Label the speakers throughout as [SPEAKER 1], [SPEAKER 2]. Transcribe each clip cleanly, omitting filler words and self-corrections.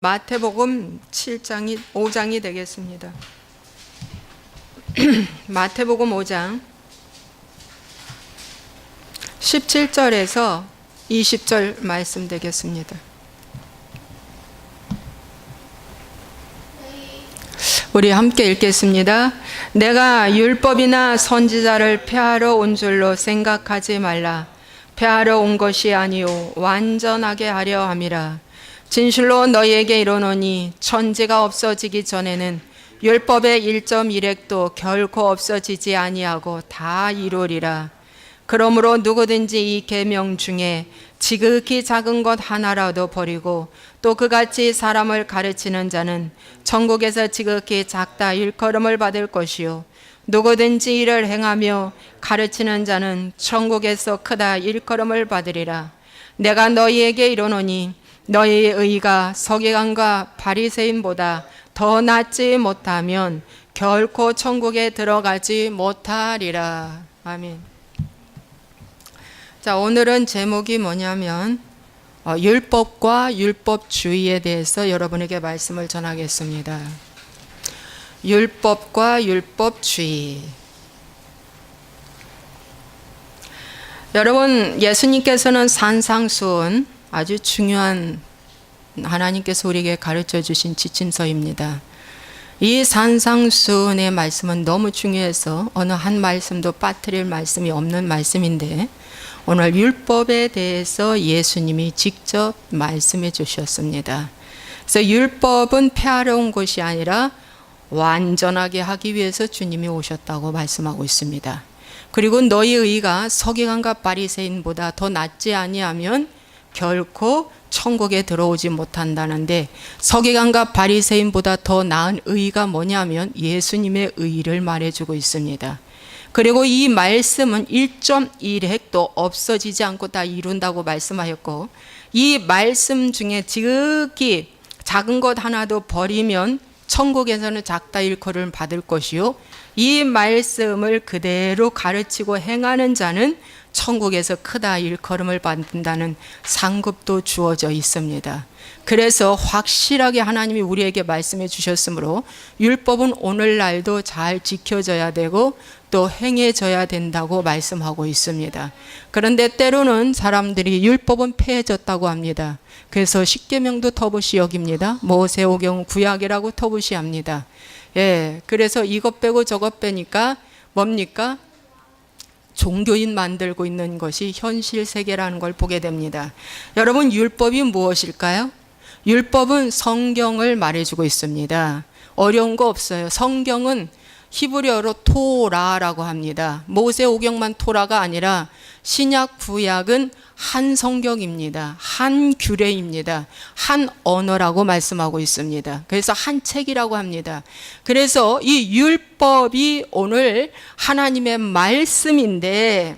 [SPEAKER 1] 마태복음 5장이 되겠습니다. 마태복음 5장 17절에서 20절 말씀 되겠습니다. 우리 함께 읽겠습니다. 내가 율법이나 선지자를 폐하러 온 줄로 생각하지 말라. 폐하러 온 것이 아니요 완전하게 하려 함이라. 진실로 너희에게 이르노니 천지가 없어지기 전에는 율법의 1.1획도 결코 없어지지 아니하고 다 이루리라. 그러므로 누구든지 이 계명 중에 지극히 작은 것 하나라도 버리고 또 그같이 사람을 가르치는 자는 천국에서 지극히 작다 일컬음을 받을 것이요 누구든지 이를 행하며 가르치는 자는 천국에서 크다 일컬음을 받으리라. 내가 너희에게 이르노니 너희의 의가 서기관과 바리새인보다 더 낫지 못하면 결코 천국에 들어가지 못하리라. 아멘. 자, 오늘은 제목이 뭐냐면 율법과 율법주의에 대해서 여러분에게 말씀을 전하겠습니다. 율법과 율법주의. 여러분, 예수님께서는 산상수훈, 아주 중요한 하나님께서 우리에게 가르쳐 주신 지침서입니다. 이 산상수훈의 말씀은 너무 중요해서 어느 한 말씀도 빠뜨릴 말씀이 없는 말씀인데 오늘 율법에 대해서 예수님이 직접 말씀해 주셨습니다. 그래서 율법은 폐하러 온 것이 아니라 완전하게 하기 위해서 주님이 오셨다고 말씀하고 있습니다. 그리고 너희 의가 서기관과 바리새인보다 더 낫지 아니하면 결코 천국에 들어오지 못한다는데, 서기관과 바리새인보다 더 나은 의가 뭐냐면 예수님의 의를 말해주고 있습니다. 그리고 이 말씀은 1.1획도 없어지지 않고 다 이룬다고 말씀하였고, 이 말씀 중에 지극히 작은 것 하나도 버리면 천국에서는 작다 일컬음을 받을 것이요 이 말씀을 그대로 가르치고 행하는 자는 천국에서 크다 일컬음을 받는다는 상급도 주어져 있습니다. 그래서 확실하게 하나님이 우리에게 말씀해 주셨으므로 율법은 오늘날도 잘 지켜져야 되고 또 행해져야 된다고 말씀하고 있습니다. 그런데 때로는 사람들이 율법은 폐해졌다고 합니다. 그래서 십계명도 터부시 여깁니다. 모세오경 구약이라고 터부시 합니다. 그래서 이것 빼고 저것 빼니까 뭡니까? 종교인 만들고 있는 것이 현실 세계라는 걸 보게 됩니다. 여러분, 율법이 무엇일까요? 율법은 성경을 말해주고 있습니다. 어려운 거 없어요. 성경은 히브리어로 토라라고 합니다. 모세오경만 토라가 아니라 신약 구약은 한 성경입니다. 한 규례입니다. 한 언어라고 말씀하고 있습니다. 그래서 한 책이라고 합니다. 그래서 이 율법이 오늘 하나님의 말씀인데,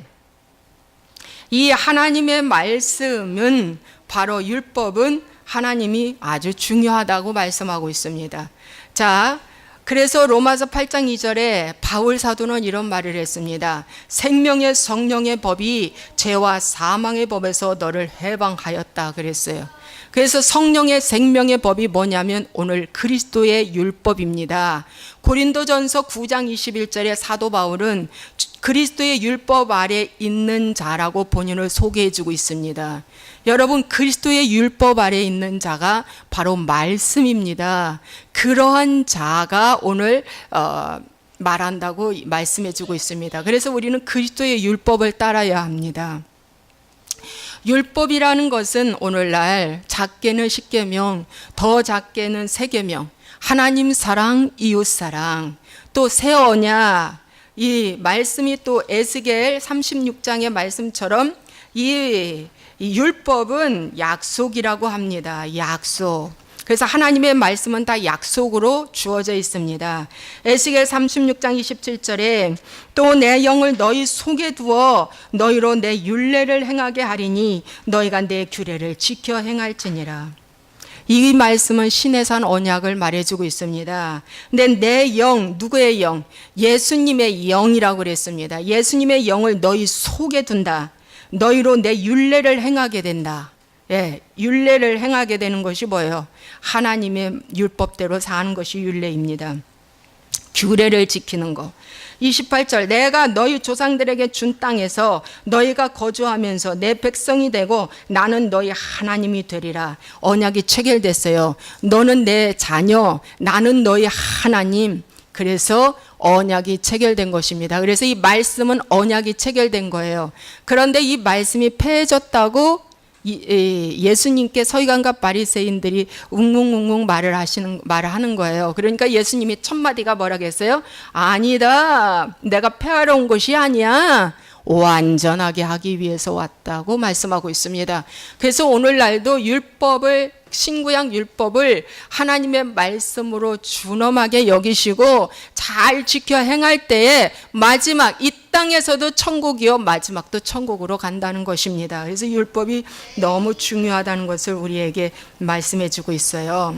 [SPEAKER 1] 이 하나님의 말씀은 바로 율법은 하나님이 아주 중요하다고 말씀하고 있습니다. 자, 그래서 로마서 8장 2절에 바울 사도는 이런 말을 했습니다. 생명의 성령의 법이 죄와 사망의 법에서 너를 해방하였다 그랬어요. 그래서 성령의 생명의 법이 뭐냐면 오늘 그리스도의 율법입니다. 고린도전서 9장 21절에 사도 바울은 그리스도의 율법 아래 있는 자라고 본인을 소개해주고 있습니다. 여러분, 그리스도의 율법 아래 있는 자가 바로 말씀입니다. 그러한 자가 오늘 말한다고 말씀해주고 있습니다. 그래서 우리는 그리스도의 율법을 따라야 합니다. 율법이라는 것은 오늘날 작게는 십계명, 더 작게는 세계명, 하나님 사랑, 이웃 사랑, 또 새 언약, 이 말씀이 또 에스겔 36장의 말씀처럼 이 율법은 약속이라고 합니다. 약속. 그래서 하나님의 말씀은 다 약속으로 주어져 있습니다. 에스겔 36장 27절에 또 내 영을 너희 속에 두어 너희로 내 율례를 행하게 하리니 너희가 내 규례를 지켜 행할지니라. 이 말씀은 신의 산 언약을 말해주고 있습니다. 근데 내 영, 누구의 영? 예수님의 영이라고 그랬습니다. 예수님의 영을 너희 속에 둔다. 너희로 내 율례를 행하게 된다. 율례를 행하게 되는 것이 뭐예요? 하나님의 율법대로 사는 것이 율례입니다. 규례를 지키는 거. 28절, 내가 너희 조상들에게 준 땅에서 너희가 거주하면서 내 백성이 되고 나는 너희 하나님이 되리라. 언약이 체결됐어요. 너는 내 자녀, 나는 너희 하나님. 그래서 언약이 체결된 것입니다. 그래서 이 말씀은 언약이 체결된 거예요. 그런데 이 말씀이 폐해졌다고 예수님께 서기관과 바리새인들이 웅웅웅웅 말을 하는 거예요. 그러니까 예수님이 첫 마디가 뭐라고 했어요? 아니다. 내가 폐하러 온 것이 아니야. 완전하게 하기 위해서 왔다고 말씀하고 있습니다. 그래서 오늘날도 신구약 율법을 하나님의 말씀으로 준엄하게 여기시고 잘 지켜 행할 때에 마지막 이 땅에서도 천국이요 마지막도 천국으로 간다는 것입니다. 그래서 율법이 너무 중요하다는 것을 우리에게 말씀해 주고 있어요.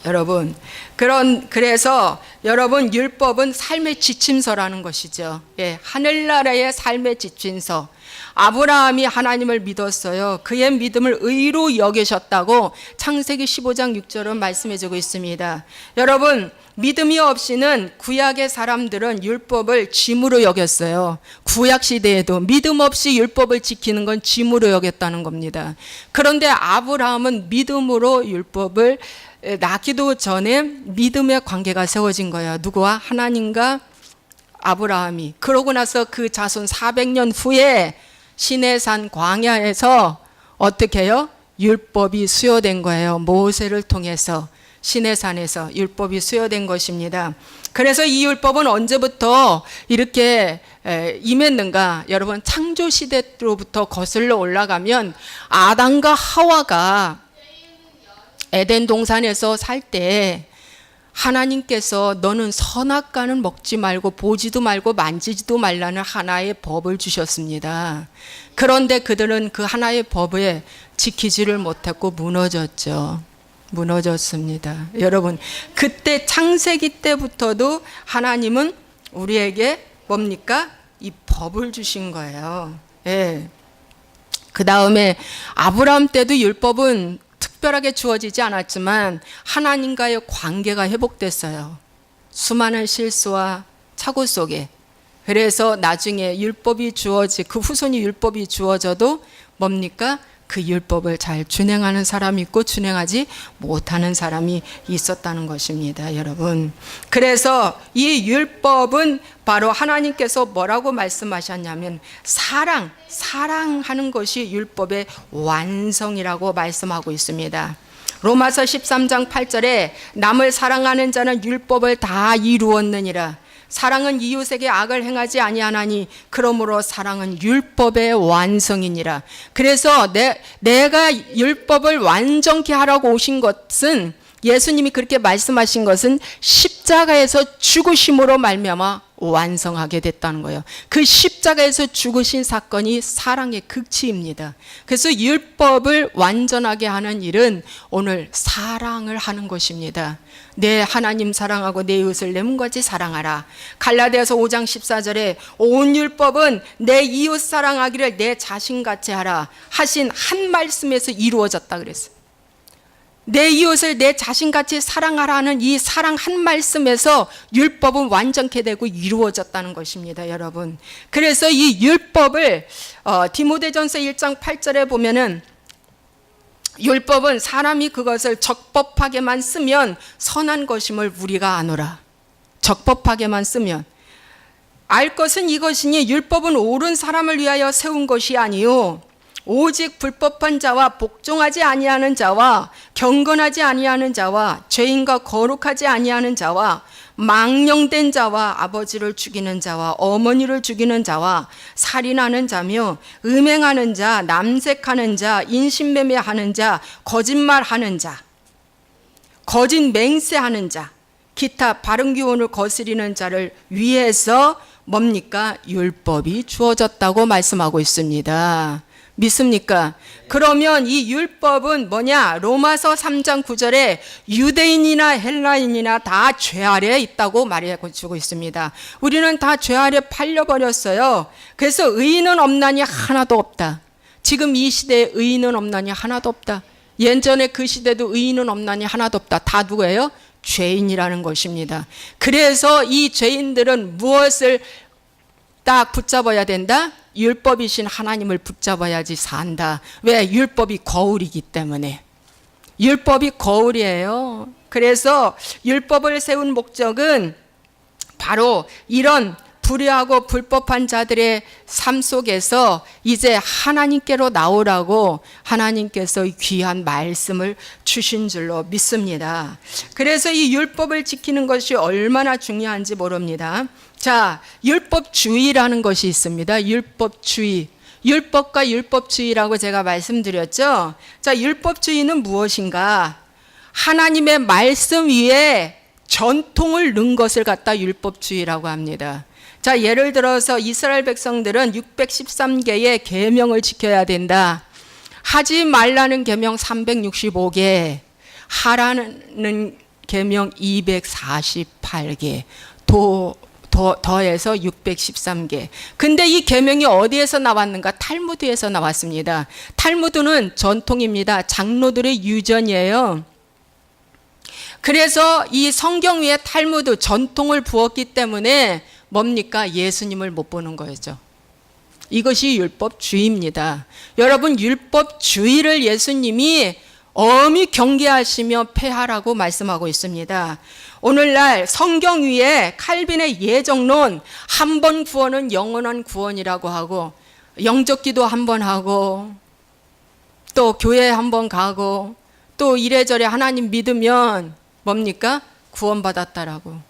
[SPEAKER 1] 여러분, 그래서 여러분 율법은 삶의 지침서라는 것이죠. 하늘나라의 삶의 지침서. 아브라함이 하나님을 믿었어요. 그의 믿음을 의로 여기셨다고 창세기 15장 6절은 말씀해 주고 있습니다. 여러분, 믿음이 없이는 구약의 사람들은 율법을 짐으로 여겼어요. 구약 시대에도 믿음 없이 율법을 지키는 건 짐으로 여겼다는 겁니다. 그런데 아브라함은 믿음으로 율법을 낳기도 전에 믿음의 관계가 세워진 거예요. 누구와? 하나님과 아브라함이. 그러고 나서 그 자손 400년 후에 시내산 광야에서 어떻게 해요? 율법이 수여된 거예요. 모세를 통해서 시내산에서 율법이 수여된 것입니다. 그래서 이 율법은 언제부터 이렇게 임했는가? 여러분, 창조시대로부터 거슬러 올라가면 아담과 하와가 에덴 동산에서 살 때 하나님께서 너는 선악과는 먹지 말고 보지도 말고 만지지도 말라는 하나의 법을 주셨습니다. 그런데 그들은 그 하나의 법에 지키지를 못했고 무너졌습니다. 여러분, 그때 창세기 때부터도 하나님은 우리에게 뭡니까? 이 법을 주신 거예요. 그 다음에 아브라함 때도 율법은 특별하게 주어지지 않았지만 하나님과의 관계가 회복됐어요. 수많은 실수와 착오 속에. 그래서 나중에 그 후손이 율법이 주어져도 뭡니까? 그 율법을 잘 준행하는 사람이 있고 준행하지 못하는 사람이 있었다는 것입니다, 여러분. 그래서 이 율법은 바로 하나님께서 뭐라고 말씀하셨냐면 사랑하는 것이 율법의 완성이라고 말씀하고 있습니다. 로마서 13장 8절에 남을 사랑하는 자는 율법을 다 이루었느니라. 사랑은 이웃에게 악을 행하지 아니하나니 그러므로 사랑은 율법의 완성이니라. 그래서 내가 율법을 완전케 하라고 오신 것은, 예수님이 그렇게 말씀하신 것은 십자가에서 죽으심으로 말미암아 완성하게 됐다는 거예요. 그 십자가에서 죽으신 사건이 사랑의 극치입니다. 그래서 율법을 완전하게 하는 일은 오늘 사랑을 하는 것입니다. 내 하나님 사랑하고 내 이웃을 내 몸같이 사랑하라. 갈라디아서 5장 14절에 온 율법은 내 이웃 사랑하기를 내 자신같이 하라 하신 한 말씀에서 이루어졌다 그랬어요. 내 이웃을 내 자신같이 사랑하라는 이 사랑 한 말씀에서 율법은 완전케 되고 이루어졌다는 것입니다, 여러분. 그래서 이 율법을 디모데전서 1장 8절에 보면은 율법은 사람이 그것을 적법하게만 쓰면 선한 것임을 우리가 아노라. 적법하게만 쓰면. 알 것은 이것이니 율법은 옳은 사람을 위하여 세운 것이 아니요 오직 불법한 자와 복종하지 아니하는 자와 경건하지 아니하는 자와 죄인과 거룩하지 아니하는 자와 망령된 자와 아버지를 죽이는 자와 어머니를 죽이는 자와 살인하는 자며 음행하는 자, 남색하는 자, 인신매매하는 자, 거짓말하는 자, 거짓 맹세하는 자, 기타 바른 교훈을 거스리는 자를 위해서 뭡니까? 율법이 주어졌다고 말씀하고 있습니다. 믿습니까? 그러면 이 율법은 뭐냐? 로마서 3장 9절에 유대인이나 헬라인이나 다 죄 아래에 있다고 말해주고 있습니다. 우리는 다 죄 아래 팔려버렸어요. 그래서 의인은 없나니 하나도 없다. 지금 이 시대에 의인은 없나니 하나도 없다. 예전에 그 시대도 의인은 없나니 하나도 없다. 다 누구예요? 죄인이라는 것입니다. 그래서 이 죄인들은 무엇을 딱 붙잡아야 된다? 율법이신 하나님을 붙잡아야지 산다. 왜? 율법이 거울이기 때문에. 율법이 거울이에요. 그래서 율법을 세운 목적은 바로 이런 불의하고 불법한 자들의 삶 속에서 이제 하나님께로 나오라고 하나님께서 귀한 말씀을 주신 줄로 믿습니다. 그래서 이 율법을 지키는 것이 얼마나 중요한지 모릅니다. 자, 율법주의라는 것이 있습니다. 율법주의. 율법과 율법주의라고 제가 말씀드렸죠. 자, 율법주의는 무엇인가? 하나님의 말씀 위에 전통을 넣은 것을 갖다 율법주의라고 합니다. 자, 예를 들어서 이스라엘 백성들은 613개의 계명을 지켜야 된다. 하지 말라는 계명 365개, 하라는 계명 248개, 더해서 613개. 근데 이 계명이 어디에서 나왔는가? 탈무드에서 나왔습니다. 탈무드는 전통입니다. 장로들의 유전이에요. 그래서 이 성경 위에 탈무드 전통을 부었기 때문에 뭡니까? 예수님을 못 보는 거죠. 이것이 율법주의입니다. 여러분, 율법주의를 예수님이 엄히 경계하시며 폐하라고 말씀하고 있습니다. 오늘날 성경 위에 칼빈의 예정론, 한 번 구원은 영원한 구원이라고 하고, 영적 기도 한 번 하고, 또 교회 한 번 가고, 또 이래저래 하나님 믿으면 뭡니까? 구원받았다라고.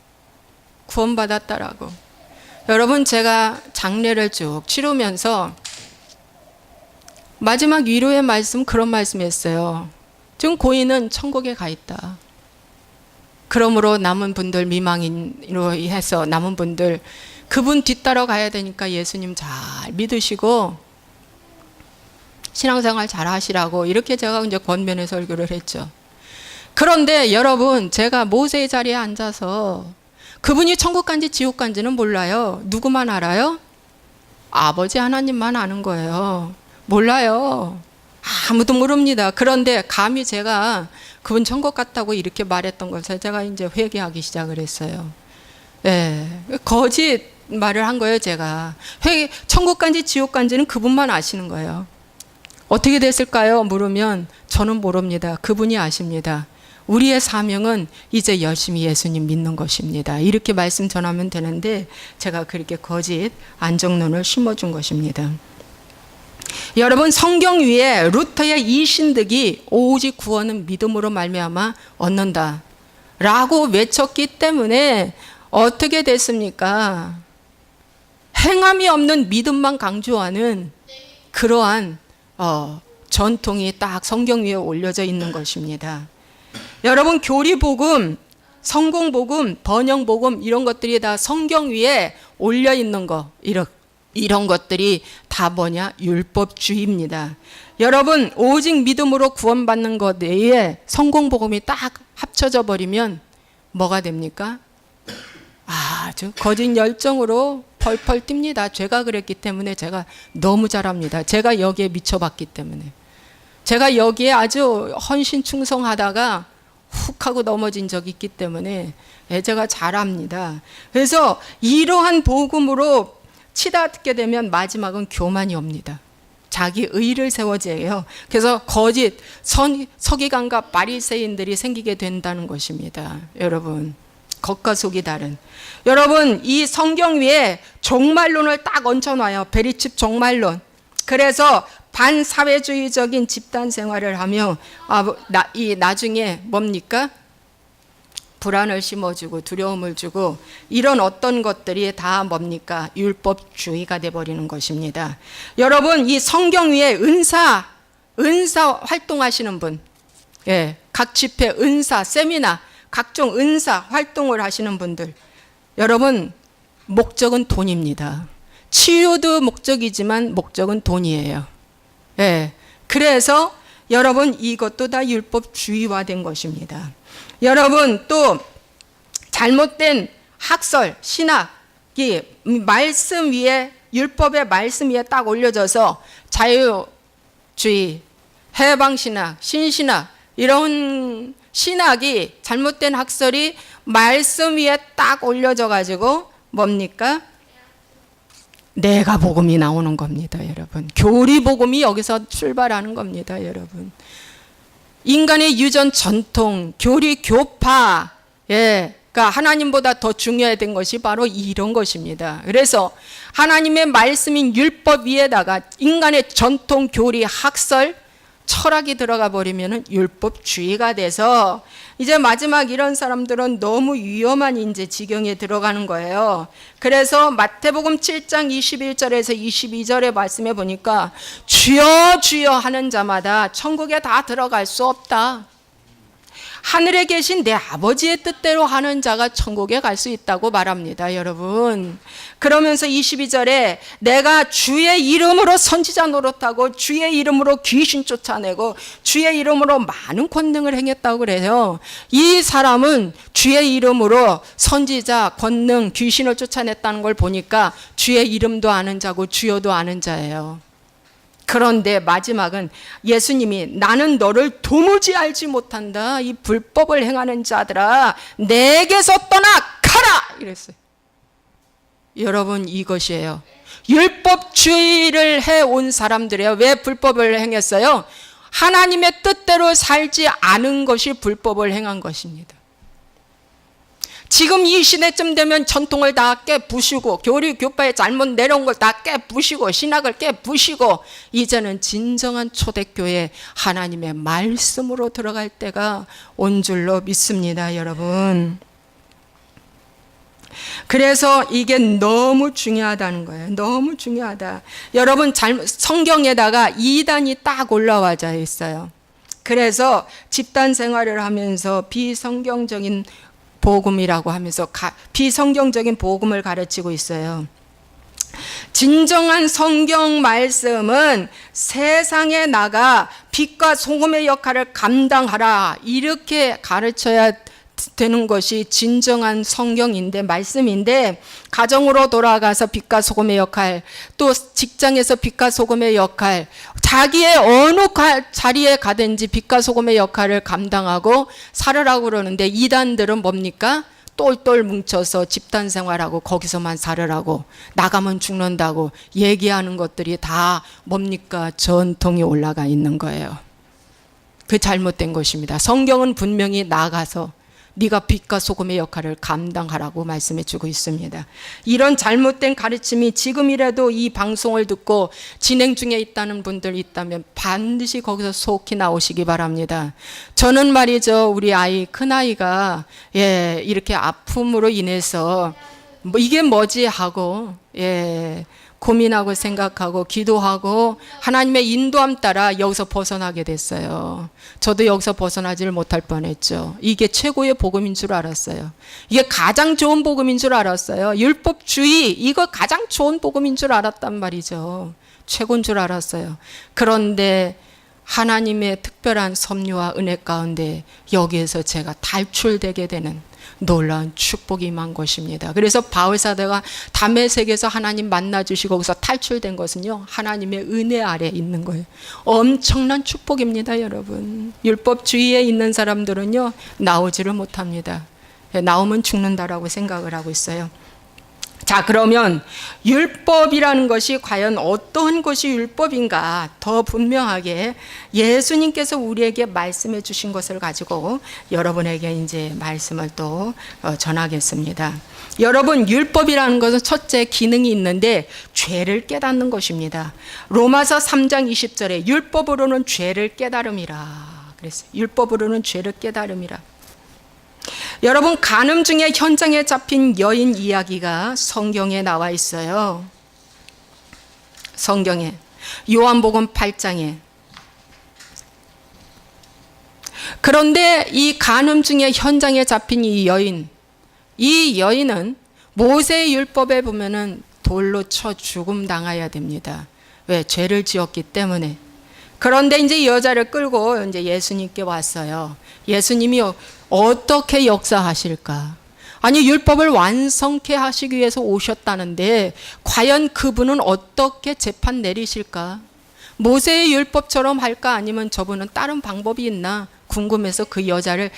[SPEAKER 1] 구원받았다라고. 여러분, 제가 장례를 쭉 치르면서 마지막 위로의 말씀, 그런 말씀했어요. 지금 고인은 천국에 가 있다. 그러므로 남은 분들, 미망인으로 해서 남은 분들, 그분 뒤따라 가야 되니까 예수님 잘 믿으시고 신앙생활 잘 하시라고, 이렇게 제가 이제 권면의 설교를 했죠. 그런데 여러분, 제가 모세의 자리에 앉아서 그분이 천국 간지 지옥 간지는 몰라요. 누구만 알아요? 아버지 하나님만 아는 거예요. 몰라요. 아무도 모릅니다. 그런데 감히 제가 그분 천국 갔다고 이렇게 말했던 것을 제가 이제 회개하기 시작을 했어요. 예, 거짓 말을 한 거예요, 제가. 천국 간지 지옥 간지는 그분만 아시는 거예요. 어떻게 됐을까요? 물으면 저는 모릅니다. 그분이 아십니다. 우리의 사명은 이제 열심히 예수님 믿는 것입니다. 이렇게 말씀 전하면 되는데 제가 그렇게 거짓 안정론을 심어준 것입니다. 여러분, 성경 위에 루터의 이 신득이 오직 구원은 믿음으로 말미암아 얻는다 라고 외쳤기 때문에 어떻게 됐습니까? 행함이 없는 믿음만 강조하는 그러한 전통이 딱 성경 위에 올려져 있는 것입니다. 여러분, 교리복음, 성공복음, 번영복음, 이런 것들이 다 성경 위에 올려 있는 거, 이런 것들이 다 뭐냐? 율법주의입니다. 여러분, 오직 믿음으로 구원받는 것 외에 성공복음이 딱 합쳐져 버리면 뭐가 됩니까? 아주 거짓 열정으로 펄펄 뜁니다. 제가 그랬기 때문에 제가 너무 잘합니다. 제가 여기에 미쳐봤기 때문에. 제가 여기에 아주 헌신 충성하다가 훅 하고 넘어진 적이 있기 때문에 제가 잘합니다. 그래서 이러한 복음으로 치닫게 되면 마지막은 교만이 옵니다. 자기 의를 세워져요. 그래서 거짓 서기관과 바리새인들이 생기게 된다는 것입니다. 여러분, 겉과 속이 다른. 여러분, 이 성경 위에 종말론을 딱 얹혀놔요. 베리칩 종말론. 그래서 반사회주의적인 집단 생활을 하며 나중에 뭡니까? 불안을 심어주고 두려움을 주고, 이런 어떤 것들이 다 뭡니까? 율법주의가 돼버리는 것입니다. 여러분, 이 성경 위에 은사 활동하시는 분, 예, 각 집회 은사, 세미나, 각종 은사 활동을 하시는 분들, 여러분, 목적은 돈입니다. 치유도 목적이지만 목적은 돈이에요. 예, 그래서 여러분, 이것도 다 율법주의화된 것입니다. 여러분, 또 잘못된 학설, 신학이 말씀 위에, 율법의 말씀 위에 딱 올려져서 율법주의, 해방신학, 신신학 이런 신학이 잘못된 학설이 말씀 위에 딱 올려져 가지고 뭡니까? 내가 복음이 나오는 겁니다, 여러분. 교리 복음이 여기서 출발하는 겁니다, 여러분. 인간의 유전 전통, 교리 교파, 그러니까 하나님보다 더 중요했던 것이 바로 이런 것입니다. 그래서 하나님의 말씀인 율법 위에다가 인간의 전통, 교리, 학설, 철학이 들어가 버리면은 율법주의가 돼서 이제 마지막 이런 사람들은 너무 위험한 이제 지경에 들어가는 거예요. 그래서 마태복음 7장 21절에서 22절의 말씀에 보니까 주여 주여 하는 자마다 천국에 다 들어갈 수 없다. 하늘에 계신 내 아버지의 뜻대로 하는 자가 천국에 갈 수 있다고 말합니다, 여러분. 그러면서 22절에 내가 주의 이름으로 선지자 노릇하고 주의 이름으로 귀신 쫓아내고 주의 이름으로 많은 권능을 행했다고 그래요. 이 사람은 주의 이름으로 선지자, 권능, 귀신을 쫓아냈다는 걸 보니까 주의 이름도 아는 자고 주여도 아는 자예요. 그런데 마지막은 예수님이 나는 너를 도무지 알지 못한다. 이 불법을 행하는 자들아 내게서 떠나 가라 이랬어요. 여러분 이것이에요. 율법주의를 해온 사람들이에요. 왜 불법을 행했어요? 하나님의 뜻대로 살지 않은 것이 불법을 행한 것입니다. 지금 이 시대쯤 되면 전통을 다 깨부시고 교리 교파에 잘못 내려온 걸 다 깨부시고 신학을 깨부시고 이제는 진정한 초대교회 하나님의 말씀으로 들어갈 때가 온 줄로 믿습니다, 여러분. 그래서 이게 너무 중요하다는 거예요. 너무 중요하다. 여러분 성경에다가 이단이 딱 올라와 있어요. 그래서 집단 생활을 하면서 비성경적인 복음이라고 하면서 비성경적인 복음을 가르치고 있어요. 진정한 성경 말씀은 세상에 나가 빛과 소금의 역할을 감당하라 이렇게 가르쳐야 되는 것이 진정한 성경인데 말씀인데 가정으로 돌아가서 빛과 소금의 역할 또 직장에서 빛과 소금의 역할 자기의 어느 자리에 가든지 빛과 소금의 역할을 감당하고 살으라고 그러는데 이단들은 뭡니까? 똘똘 뭉쳐서 집단 생활하고 거기서만 살으라고 나가면 죽는다고 얘기하는 것들이 다 뭡니까? 전통이 올라가 있는 거예요. 그 잘못된 것입니다. 성경은 분명히 나가서 네가 빛과 소금의 역할을 감당하라고 말씀해 주고 있습니다. 이런 잘못된 가르침이 지금이라도 이 방송을 듣고 진행 중에 있다는 분들 있다면 반드시 거기서 속히 나오시기 바랍니다. 저는 말이죠, 우리 아이 큰아이가 이렇게 아픔으로 인해서 뭐 이게 뭐지 하고 고민하고 생각하고 기도하고 하나님의 인도함 따라 여기서 벗어나게 됐어요. 저도 여기서 벗어나지를 못할 뻔했죠. 이게 최고의 복음인 줄 알았어요. 이게 가장 좋은 복음인 줄 알았어요. 율법주의 이거 가장 좋은 복음인 줄 알았단 말이죠. 최고인 줄 알았어요. 그런데 하나님의 특별한 섭리와 은혜 가운데 여기에서 제가 탈출되게 되는 놀라운 축복이 임한 것입니다. 그래서 바울사도가 다메섹에서 하나님 만나주시고 거기서 탈출된 것은요 하나님의 은혜 아래 있는 거예요. 엄청난 축복입니다, 여러분. 율법주의에 있는 사람들은요 나오지를 못합니다. 나오면 죽는다라고 생각을 하고 있어요. 자, 그러면 율법이라는 것이 과연 어떤 것이 율법인가 더 분명하게 예수님께서 우리에게 말씀해 주신 것을 가지고 여러분에게 이제 말씀을 또 전하겠습니다. 여러분, 율법이라는 것은 첫째 기능이 있는데 죄를 깨닫는 것입니다. 로마서 3장 20절에 율법으로는 죄를 깨달음이라 그랬어요. 율법으로는 죄를 깨달음이라. 여러분, 간음 중에 현장에 잡힌 여인 이야기가 성경에 나와 있어요. 성경에 요한복음 8장에. 그런데 이 간음 중에 현장에 잡힌 이 여인은 모세의 율법에 보면은 돌로 쳐 죽음 당해야 됩니다. 왜? 죄를 지었기 때문에. 그런데 이제 여자를 끌고 이제 예수님께 왔어요. 예수님이 어떻게 역사하실까? 아니, 율법을 완성케 하시기 위해서 오셨다는데 과연 그분은 어떻게 재판 내리실까? 모세의 율법처럼 할까 아니면 저분은 다른 방법이 있나 궁금해서 그 여자를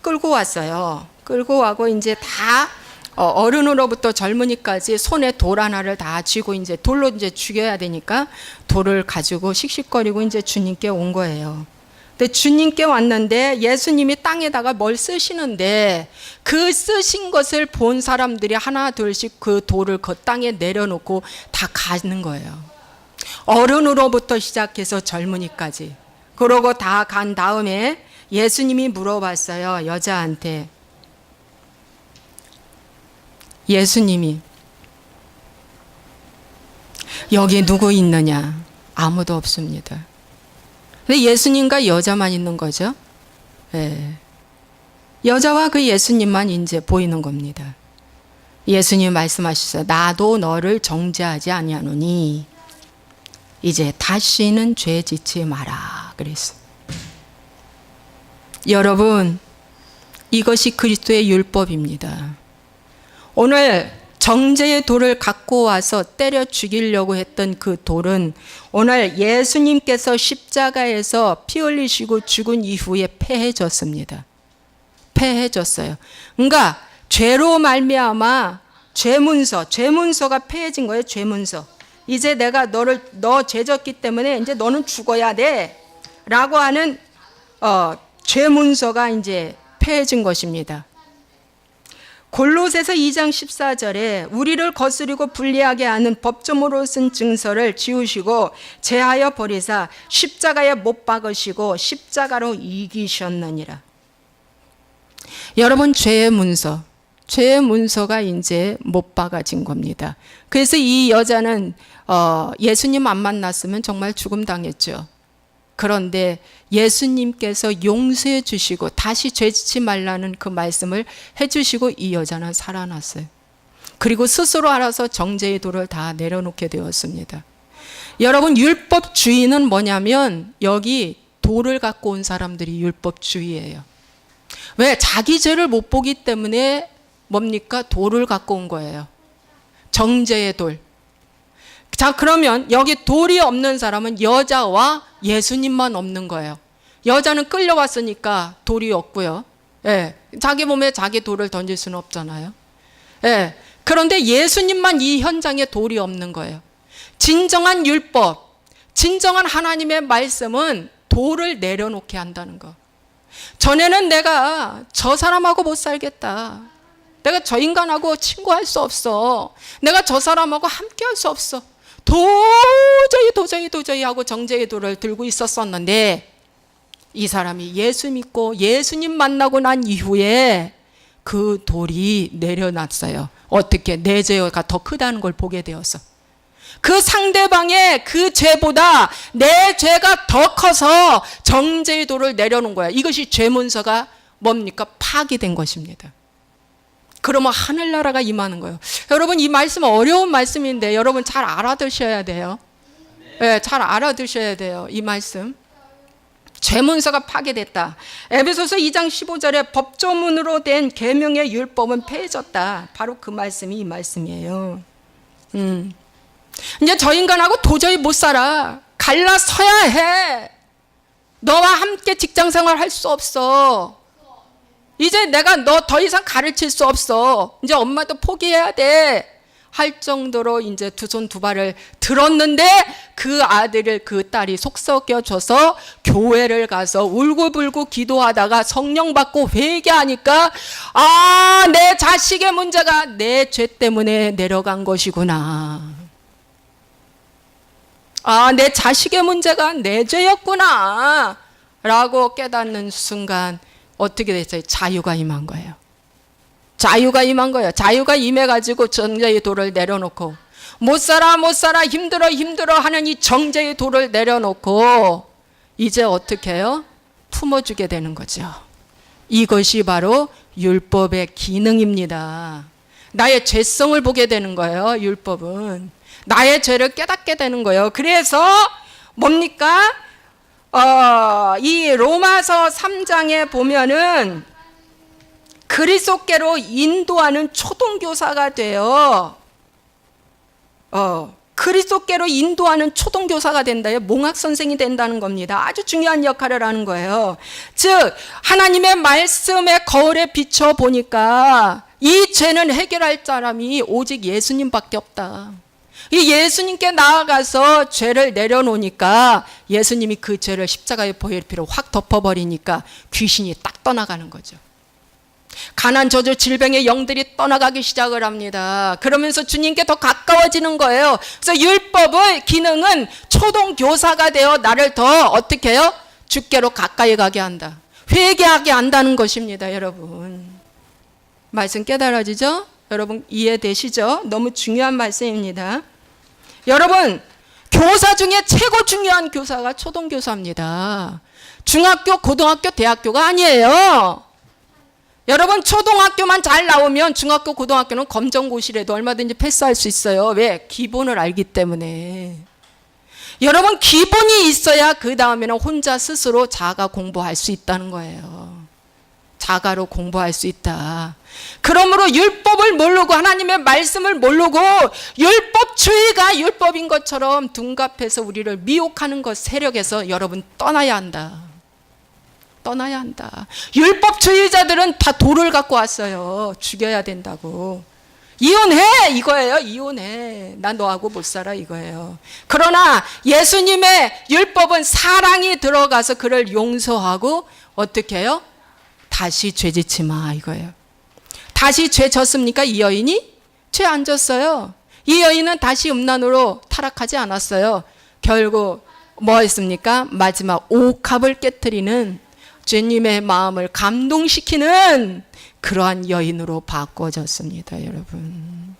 [SPEAKER 1] 끌고 왔어요. 끌고 와고 이제 다 어른으로부터 젊은이까지 손에 돌 하나를 다 쥐고 이제 돌로 이제 죽여야 되니까 돌을 가지고 씩씩거리고 이제 주님께 온 거예요. 근데 주님께 왔는데 예수님이 땅에다가 뭘 쓰시는데 그 쓰신 것을 본 사람들이 하나 둘씩 그 돌을 그 땅에 내려놓고 다 가는 거예요. 어른으로부터 시작해서 젊은이까지. 그러고 다 간 다음에 예수님이 물어봤어요. 여자한테. 예수님이 여기 누구 있느냐? 아무도 없습니다. 근데 예수님과 여자만 있는 거죠. 네. 여자와 그 예수님만 이제 보이는 겁니다. 예수님 말씀하셨어요. 나도 너를 정죄하지 아니하노니 이제 다시는 죄 짓지 마라 그랬어. 여러분, 이것이 그리스도의 율법입니다. 오늘 정죄의 돌을 갖고 와서 때려 죽이려고 했던 그 돌은 오늘 예수님께서 십자가에서 피 흘리시고 죽은 이후에 패해졌습니다. 패해졌어요. 그러니까 죄로 말미암아 죄문서가 패해진 거예요. 죄문서. 이제 내가 너 죄졌기 때문에 이제 너는 죽어야 돼라고 하는 죄문서가 이제 패해진 것입니다. 골로새서 2장 14절에 우리를 거스리고 불리하게 하는 법조문으로 쓴 증서를 지우시고 제하여 버리사 십자가에 못 박으시고 십자가로 이기셨느니라. 여러분, 죄의 문서가 이제 못 박아진 겁니다. 그래서 이 여자는 예수님 안 만났으면 정말 죽음 당했죠. 그런데 예수님께서 용서해 주시고 다시 죄짓지 말라는 그 말씀을 해주시고 이 여자는 살아났어요. 그리고 스스로 알아서 정죄의 돌을 다 내려놓게 되었습니다. 여러분, 율법주의는 뭐냐면 여기 돌을 갖고 온 사람들이 율법주의예요. 왜? 자기 죄를 못 보기 때문에 뭡니까? 돌을 갖고 온 거예요. 정죄의 돌. 자, 그러면 여기 돌이 없는 사람은 여자와 예수님만 없는 거예요. 여자는 끌려왔으니까 돌이 없고요. 예, 자기 몸에 자기 돌을 던질 수는 없잖아요. 예, 그런데 예수님만 이 현장에 돌이 없는 거예요. 진정한 율법, 진정한 하나님의 말씀은 돌을 내려놓게 한다는 거. 전에는 내가 저 사람하고 못 살겠다. 내가 저 인간하고 친구할 수 없어. 내가 저 사람하고 함께할 수 없어. 도저히 하고 정죄의 돌을 들고 있었었는데 이 사람이 예수 믿고 예수님 만나고 난 이후에 그 돌이 내려놨어요. 어떻게? 내 죄가 더 크다는 걸 보게 되었어. 그 상대방의 그 죄보다 내 죄가 더 커서 정죄의 돌을 내려놓은 거야. 이것이 죄문서가 뭡니까? 파기된 것입니다. 그러면 하늘나라가 임하는 거예요. 여러분, 이 말씀은 어려운 말씀인데 여러분 잘 알아두셔야 돼요. 네, 잘 알아두셔야 돼요. 이 말씀. 죄문서가 파괴됐다. 에베소서 2장 15절에 법조문으로 된 계명의 율법은 폐해졌다. 바로 그 말씀이 이 말씀이에요. 이제 저 인간하고 도저히 못 살아. 갈라서야 해. 너와 함께 직장생활 할 수 없어. 이제 내가 너 더 이상 가르칠 수 없어. 이제 엄마도 포기해야 돼. 할 정도로 이제 두 손 두 발을 들었는데 그 아들을 그 딸이 속 썩여줘서 교회를 가서 울고불고 기도하다가 성령 받고 회개하니까 내 자식의 문제가 내 죄 때문에 내려간 것이구나. 내 자식의 문제가 내 죄였구나 라고 깨닫는 순간 어떻게 됐어요? 자유가 임한 거예요. 자유가 임한 거예요. 자유가 임해가지고 정죄의 돌을 내려놓고 못 살아 힘들어 하는 이 정죄의 돌을 내려놓고 이제 어떻게 해요? 품어주게 되는 거죠. 이것이 바로 율법의 기능입니다. 나의 죄성을 보게 되는 거예요. 율법은 나의 죄를 깨닫게 되는 거예요. 그래서 뭡니까? 이 로마서 3장에 보면은 그리스도께로 인도하는 초등교사가 돼요. 그리스도께로 인도하는 초등교사가 된다요. 몽학 선생이 된다는 겁니다. 아주 중요한 역할을 하는 거예요. 즉 하나님의 말씀의 거울에 비춰 보니까 이 죄는 해결할 사람이 오직 예수님밖에 없다. 이 예수님께 나아가서 죄를 내려놓으니까 예수님이 그 죄를 십자가의 보혈피로 확 덮어버리니까 귀신이 딱 떠나가는 거죠. 가난, 저주, 질병의 영들이 떠나가기 시작을 합니다. 그러면서 주님께 더 가까워지는 거예요. 그래서 율법의 기능은 초동교사가 되어 나를 더 어떻게 해요? 주께로 가까이 가게 한다. 회개하게 한다는 것입니다. 여러분 말씀 깨달아지죠? 여러분 이해되시죠? 너무 중요한 말씀입니다. 여러분 교사 중에 최고 중요한 교사가 초등교사입니다. 중학교, 고등학교, 대학교가 아니에요. 여러분 초등학교만 잘 나오면 중학교, 고등학교는 검정고시라도 얼마든지 패스할 수 있어요. 왜? 기본을 알기 때문에. 여러분 기본이 있어야 그 다음에는 혼자 스스로 자가 공부할 수 있다는 거예요. 자가로 공부할 수 있다. 그러므로 율법을 모르고 하나님의 말씀을 모르고 율법주의가 율법인 것처럼 둔갑해서 우리를 미혹하는 것 세력에서 여러분 떠나야 한다. 떠나야 한다. 율법주의자들은 다 돌을 갖고 왔어요. 죽여야 된다고. 이혼해 이거예요. 이혼해. 나 너하고 못 살아 이거예요. 그러나 예수님의 율법은 사랑이 들어가서 그를 용서하고 어떻게 해요? 다시 죄 짓지 마 이거예요. 다시 죄 졌습니까? 이 여인이? 죄 안 졌어요. 이 여인은 다시 음란으로 타락하지 않았어요. 결국 뭐 했습니까? 마지막 옥합을 깨트리는 주님의 마음을 감동시키는 그러한 여인으로 바꿔졌습니다. 여러분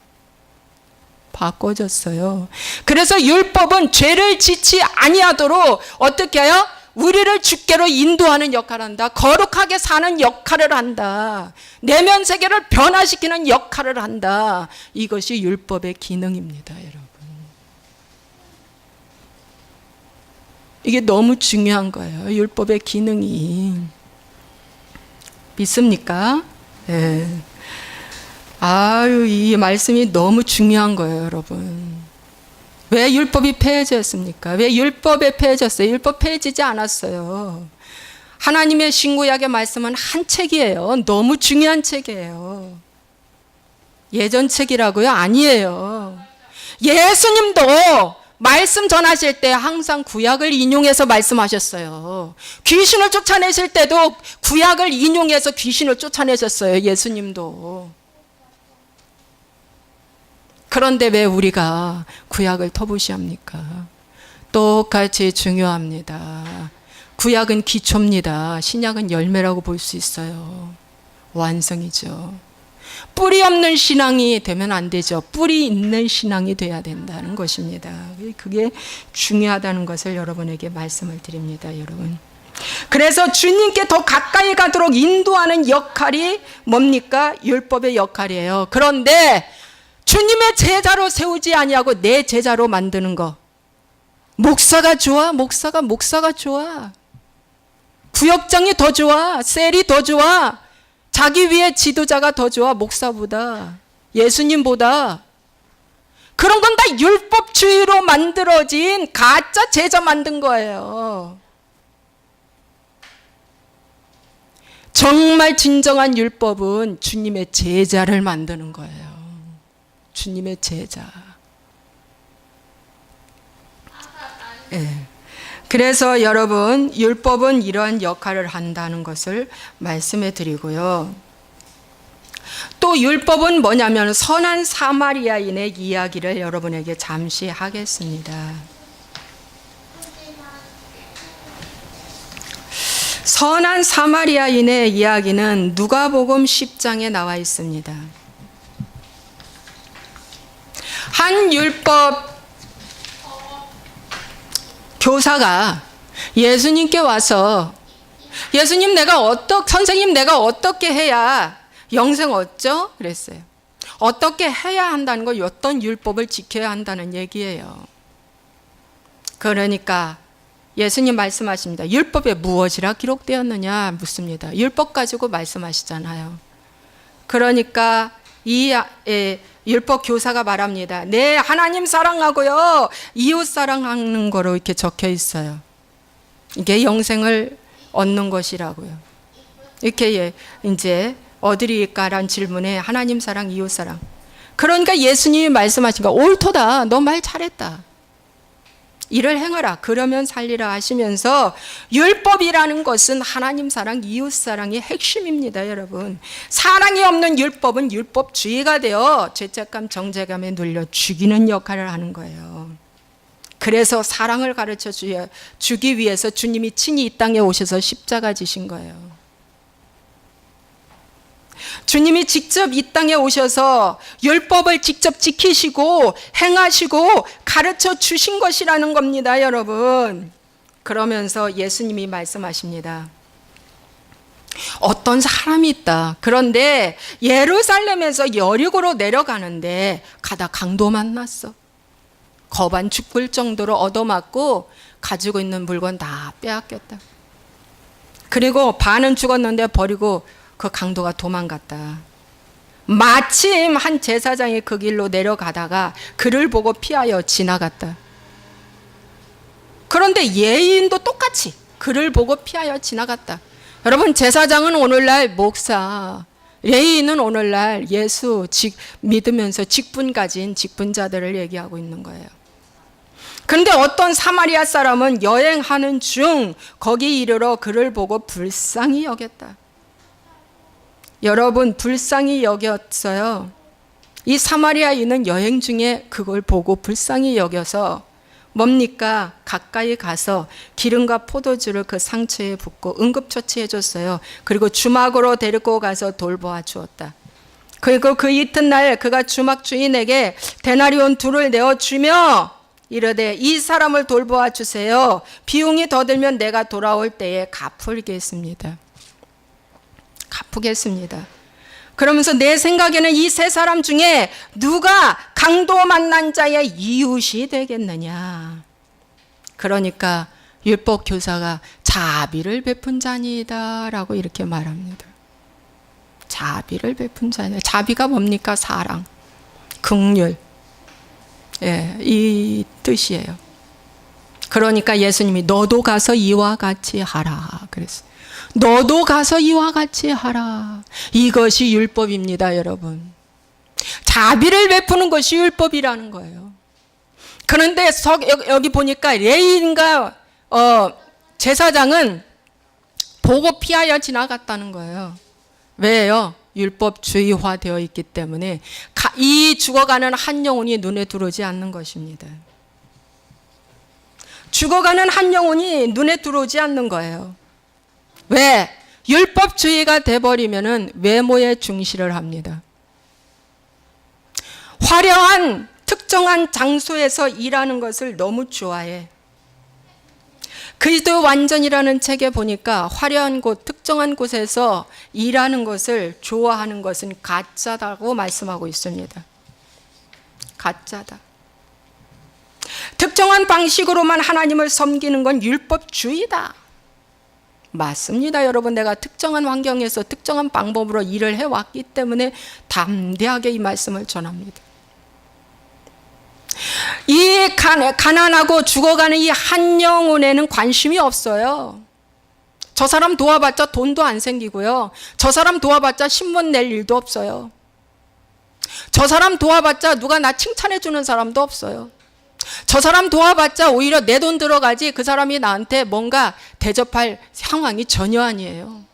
[SPEAKER 1] 바꿔졌어요. 그래서 율법은 죄를 짓지 아니하도록 어떻게 해요? 우리를 주께로 인도하는 역할을 한다. 거룩하게 사는 역할을 한다. 내면 세계를 변화시키는 역할을 한다. 이것이 율법의 기능입니다. 여러분 이게 너무 중요한 거예요. 율법의 기능이. 믿습니까? 네. 아유, 이 말씀이 너무 중요한 거예요, 여러분. 왜 율법이 폐해졌습니까? 왜 율법에 폐해졌어요? 율법 폐해지지 않았어요. 하나님의 신구약의 말씀은 한 책이에요. 너무 중요한 책이에요. 예전 책이라고요? 아니에요. 예수님도 말씀 전하실 때 항상 구약을 인용해서 말씀하셨어요. 귀신을 쫓아내실 때도 구약을 인용해서 귀신을 쫓아내셨어요. 예수님도. 그런데 왜 우리가 구약을 터부시합니까? 똑같이 중요합니다. 구약은 기초입니다. 신약은 열매라고 볼 수 있어요. 완성이죠. 뿌리 없는 신앙이 되면 안 되죠. 뿌리 있는 신앙이 돼야 된다는 것입니다. 그게 중요하다는 것을 여러분에게 말씀을 드립니다. 여러분. 그래서 주님께 더 가까이 가도록 인도하는 역할이 뭡니까? 율법의 역할이에요. 그런데 주님의 제자로 세우지 아니하고 내 제자로 만드는 거. 목사가 좋아? 목사가 좋아. 구역장이 더 좋아. 셀이 더 좋아. 자기 위에 지도자가 더 좋아. 목사보다. 예수님보다. 그런 건 다 율법주의로 만들어진 가짜 제자 만든 거예요. 정말 진정한 율법은 주님의 제자를 만드는 거예요. 주님의 제자. 예. 그래서 여러분 율법은 이러한 역할을 한다는 것을 말씀해 드리고요. 또 율법은 뭐냐면 선한 사마리아인의 이야기를 여러분에게 잠시 하겠습니다. 선한 사마리아인의 이야기는 누가복음 10장에 나와 있습니다. 한 율법 교사가 예수님께 와서 예수님 선생님 내가 어떻게 해야 영생 얻죠? 그랬어요. 어떻게 해야 한다는 거 어떤 율법을 지켜야 한다는 얘기예요. 그러니까 예수님 말씀하십니다. 율법에 무엇이라 기록되었느냐 묻습니다. 율법 가지고 말씀하시잖아요. 그러니까 율법 교사가 말합니다. 네, 하나님 사랑하고요, 이웃 사랑하는 거로 이렇게 적혀 있어요. 이게 영생을 얻는 것이라고요. 이렇게 이제 어디일까라는 질문에 하나님 사랑, 이웃 사랑. 그러니까 예수님이 말씀하신 거, 옳도다, 너 말 잘했다, 이를 행하라, 그러면 살리라 하시면서, 율법이라는 것은 하나님 사랑, 이웃 사랑의 핵심입니다. 여러분, 사랑이 없는 율법은 율법주의가 되어 죄책감, 정죄감에 눌려 죽이는 역할을 하는 거예요. 그래서 사랑을 가르쳐 주기 위해서 주님이 친히 이 땅에 오셔서 십자가 지신 거예요. 주님이 직접 이 땅에 오셔서 율법을 직접 지키시고 행하시고 가르쳐 주신 것이라는 겁니다, 여러분. 그러면서 예수님이 말씀하십니다. 어떤 사람이 있다. 그런데 예루살렘에서 여리고로 내려가는데 가다 강도 만났어. 거반 죽을 정도로 얻어맞고 가지고 있는 물건 다 빼앗겼다. 그리고 반은 죽었는데 버리고 그 강도가 도망갔다. 마침 한 제사장이 그 길로 내려가다가 그를 보고 피하여 지나갔다. 그런데 예인도 똑같이 그를 보고 피하여 지나갔다. 여러분, 제사장은 오늘날 목사, 예인은 오늘날 예수 믿으면서 직분 가진 직분자들을 얘기하고 있는 거예요. 그런데 어떤 사마리아 사람은 여행하는 중 거기 이르러 그를 보고 불쌍히 여겼다. 여러분, 불쌍히 여겼어요. 이 사마리아인은 여행 중에 그걸 보고 불쌍히 여겨서 뭡니까? 가까이 가서 기름과 포도주를 그 상처에 붓고 응급처치해 줬어요. 그리고 주막으로 데리고 가서 돌보아 주었다. 그리고 그 이튿날 그가 주막 주인에게 데나리온 2를 내어주며 이르되 이 사람을 돌보아 주세요. 비용이 더 들면 내가 돌아올 때에 갚으겠습니다. 그러면서 내 생각에는 이 세 사람 중에 누가 강도 만난 자의 이웃이 되겠느냐. 그러니까 율법 교사가 자비를 베푼 자니이다 라고 이렇게 말합니다. 자비를 베푼 자니. 자비가 뭡니까? 사랑, 긍휼, 이 뜻이에요. 그러니까 예수님이 너도 가서 이와 같이 하라 그랬어요. 너도 가서 이와 같이 하라. 이것이 율법입니다, 여러분. 자비를 베푸는 것이 율법이라는 거예요. 그런데 여기 보니까 레위인과 제사장은 보고 피하여 지나갔다는 거예요. 왜요? 율법주의화 되어 있기 때문에 이 죽어가는 한 영혼이 눈에 들어오지 않는 것입니다. 죽어가는 한 영혼이 눈에 들어오지 않는 거예요. 왜? 율법주의가 돼버리면은 외모에 중시를 합니다. 화려한 특정한 장소에서 일하는 것을 너무 좋아해. 그리스도 완전이라는 책에 보니까 화려한 곳, 특정한 곳에서 일하는 것을 좋아하는 것은 가짜다고 말씀하고 있습니다. 가짜다. 특정한 방식으로만 하나님을 섬기는 건 율법주의다. 맞습니다, 여러분. 내가 특정한 환경에서 특정한 방법으로 일을 해왔기 때문에 담대하게 이 말씀을 전합니다. 이 가난하고 죽어가는 이 한 영혼에는 관심이 없어요. 저 사람 도와봤자 돈도 안 생기고요. 저 사람 도와봤자 신문 낼 일도 없어요. 저 사람 도와봤자 누가 나 칭찬해 주는 사람도 없어요. 저 사람 도와봤자 오히려 내 돈 들어가지 그 사람이 나한테 뭔가 대접할 상황이 전혀 아니에요.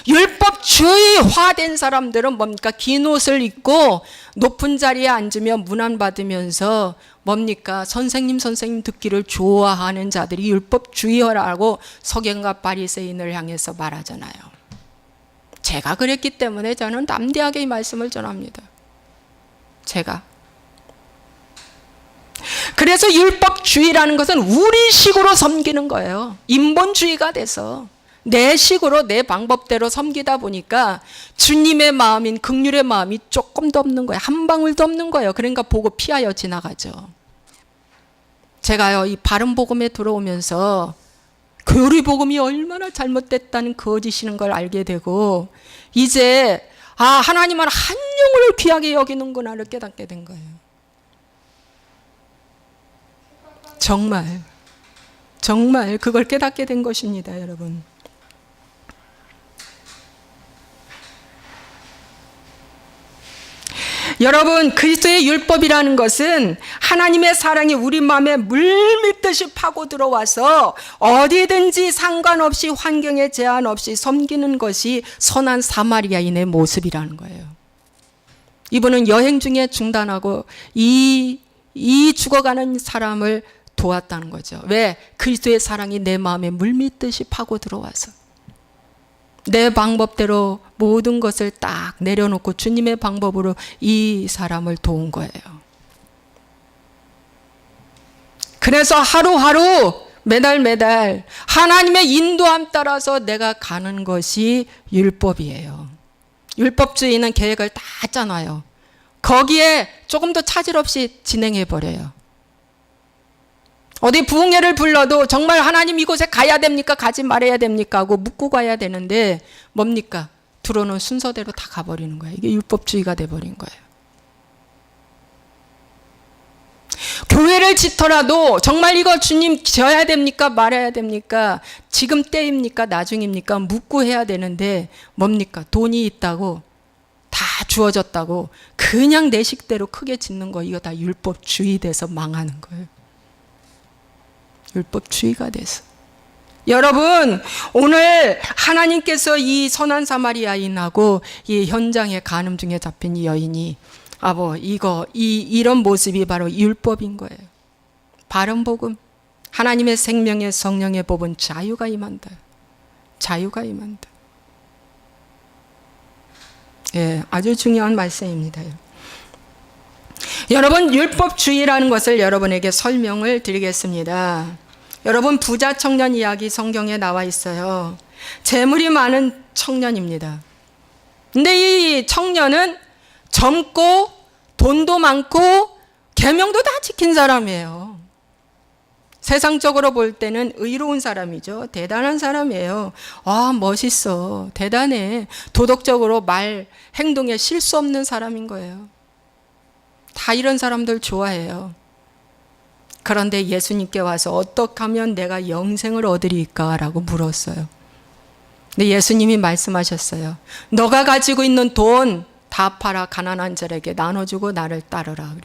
[SPEAKER 1] 율법주의화된 사람들은 뭡니까? 긴 옷을 입고 높은 자리에 앉으며 문안받으면서 뭡니까? 선생님 듣기를 좋아하는 자들이 율법주의라고 서경과 바리새인을 향해서 말하잖아요. 제가 그랬기 때문에 저는 담대하게 이 말씀을 전합니다. 제가. 그래서 율법주의라는 것은 우리 식으로 섬기는 거예요. 인본주의가 돼서 내 식으로 내 방법대로 섬기다 보니까 주님의 마음인 긍휼의 마음이 조금도 없는 거예요. 한 방울도 없는 거예요. 그러니까 보고 피하여 지나가죠. 제가요, 이 바른 복음에 들어오면서 교리 복음이 얼마나 잘못됐다는 거짓이는 걸 알게 되고, 이제 하나님은 한 영혼을 귀하게 여기는구나를 깨닫게 된 거예요. 정말 그걸 깨닫게 된 것입니다, 여러분. 여러분, 그리스도의 율법이라는 것은 하나님의 사랑이 우리 마음에 물밀듯이 파고 들어와서 어디든지 상관없이 환경에 제한 없이 섬기는 것이 선한 사마리아인의 모습이라는 거예요. 이분은 여행 중에 중단하고 이 죽어가는 사람을 도왔다는 거죠. 왜? 그리스도의 사랑이 내 마음에 물밀듯이 파고 들어와서 내 방법대로 모든 것을 딱 내려놓고 주님의 방법으로 이 사람을 도운 거예요. 그래서 하루하루 매달 하나님의 인도함 따라서 내가 가는 것이 율법이에요. 율법주의는 계획을 다 짜놔요. 거기에 조금 더 차질 없이 진행해 버려요. 어디 부흥회를 불러도 정말 하나님 이곳에 가야 됩니까? 가지 말아야 됩니까? 하고 묻고 가야 되는데 뭡니까? 들어오는 순서대로 다 가버리는 거예요. 이게 율법주의가 돼버린 거예요. 교회를 짓더라도 정말 이거 주님 지어야 됩니까? 말아야 됩니까? 지금 때입니까? 나중입니까? 묻고 해야 되는데 뭡니까? 돈이 있다고 다 주어졌다고 그냥 내 식대로 크게 짓는 거, 이거 다 율법주의 돼서 망하는 거예요. 율법주의가 돼서. 여러분, 오늘 하나님께서 이 선한 사마리아인하고 이 현장에 간음 중에 잡힌 이 여인이 이런 모습이 바로 율법인 거예요. 바른 복음, 하나님의 생명의 성령의 법은 자유가 임한다. 자유가 임한다. 예, 아주 중요한 말씀입니다. 여러분, 율법주의라는 것을 여러분에게 설명을 드리겠습니다. 여러분, 부자 청년 이야기 성경에 나와 있어요. 재물이 많은 청년입니다. 근데 이 청년은 젊고 돈도 많고 계명도 다 지킨 사람이에요. 세상적으로 볼 때는 의로운 사람이죠. 대단한 사람이에요. 아, 멋있어. 대단해. 도덕적으로 말, 행동에 실수 없는 사람인 거예요. 다 이런 사람들 좋아해요. 그런데 예수님께 와서 어떻게 하면 내가 영생을 얻으리까? 라고 물었어요. 근데 예수님이 말씀하셨어요. 너가 가지고 있는 돈 다 팔아 가난한 자에게 나눠주고 나를 따르라. 그래.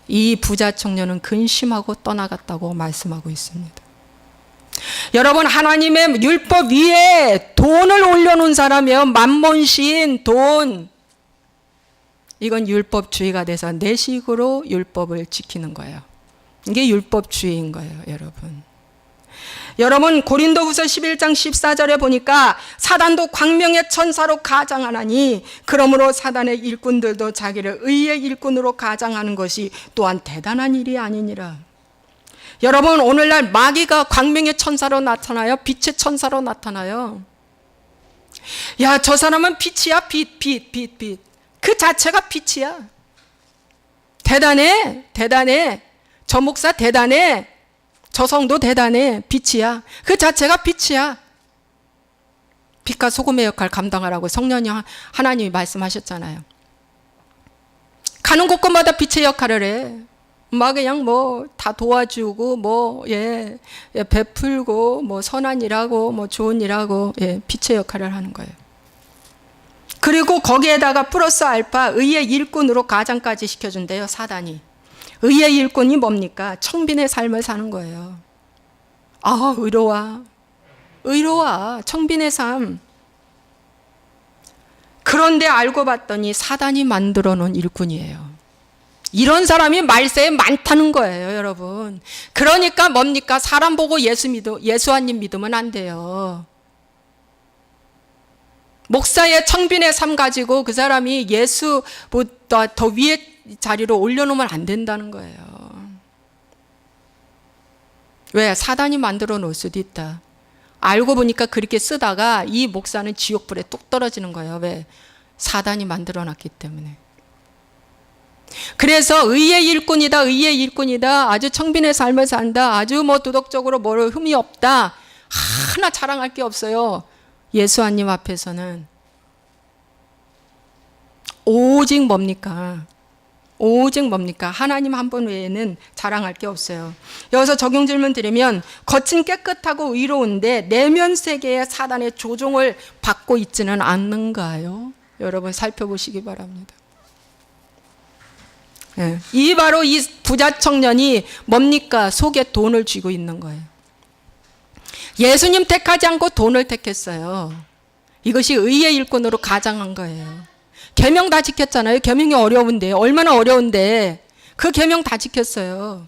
[SPEAKER 1] 이 부자 청년은 근심하고 떠나갔다고 말씀하고 있습니다. 여러분, 하나님의 율법 위에 돈을 올려놓은 사람이에요. 만몬신, 돈. 이건 율법주의가 돼서 내 식으로 율법을 지키는 거예요. 이게 율법주의인 거예요, 여러분. 여러분, 고린도후서 11장 14절에 보니까 사단도 광명의 천사로 가장하나니 그러므로 사단의 일꾼들도 자기를 의의 일꾼으로 가장하는 것이 또한 대단한 일이 아니니라. 여러분, 오늘날 마귀가 광명의 천사로 나타나요? 빛의 천사로 나타나요? 야, 저 사람은 빛이야. 빛. 그 자체가 빛이야. 대단해. 저 목사 대단해. 저 성도 대단해. 빛이야. 그 자체가 빛이야. 빛과 소금의 역할 감당하라고 성령이 하나님이 말씀하셨잖아요. 가는 곳곳마다 빛의 역할을 해. 막 그냥 다 도와주고 베풀고 선한 일하고 좋은 일하고 빛의 역할을 하는 거예요. 그리고 거기에다가 플러스 알파 의의 일꾼으로 가장까지 시켜준대요, 사단이. 의의 일꾼이 뭡니까? 청빈의 삶을 사는 거예요. 아, 의로워. 청빈의 삶. 그런데 알고 봤더니 사단이 만들어 놓은 일꾼이에요. 이런 사람이 말세에 많다는 거예요, 여러분. 그러니까 뭡니까? 사람 보고 예수 한 입 믿으면 안 돼요. 목사의 청빈의 삶 가지고 그 사람이 예수보다 더 위에 자리로 올려놓으면 안 된다는 거예요. 왜? 사단이 만들어 놓을 수도 있다. 알고 보니까 그렇게 쓰다가 이 목사는 지옥불에 뚝 떨어지는 거예요. 왜? 사단이 만들어 놨기 때문에. 그래서 의의 일꾼이다. 아주 청빈의 삶을 산다. 아주 도덕적으로 흠이 없다. 하나 자랑할 게 없어요. 예수 한 님 앞에서는 오직 뭡니까? 오직 뭡니까? 하나님 한 분 외에는 자랑할 게 없어요. 여기서 적용 질문 드리면 겉은 깨끗하고 의로운데 내면 세계의 사단의 조종을 받고 있지는 않는가요? 여러분 살펴보시기 바랍니다. 예. 바로 이 부자 청년이 뭡니까? 속에 돈을 쥐고 있는 거예요. 예수님 택하지 않고 돈을 택했어요. 이것이 의의 일꾼으로 가장한 거예요. 계명 다 지켰잖아요. 계명이 어려운데, 얼마나 어려운데 그 계명 다 지켰어요.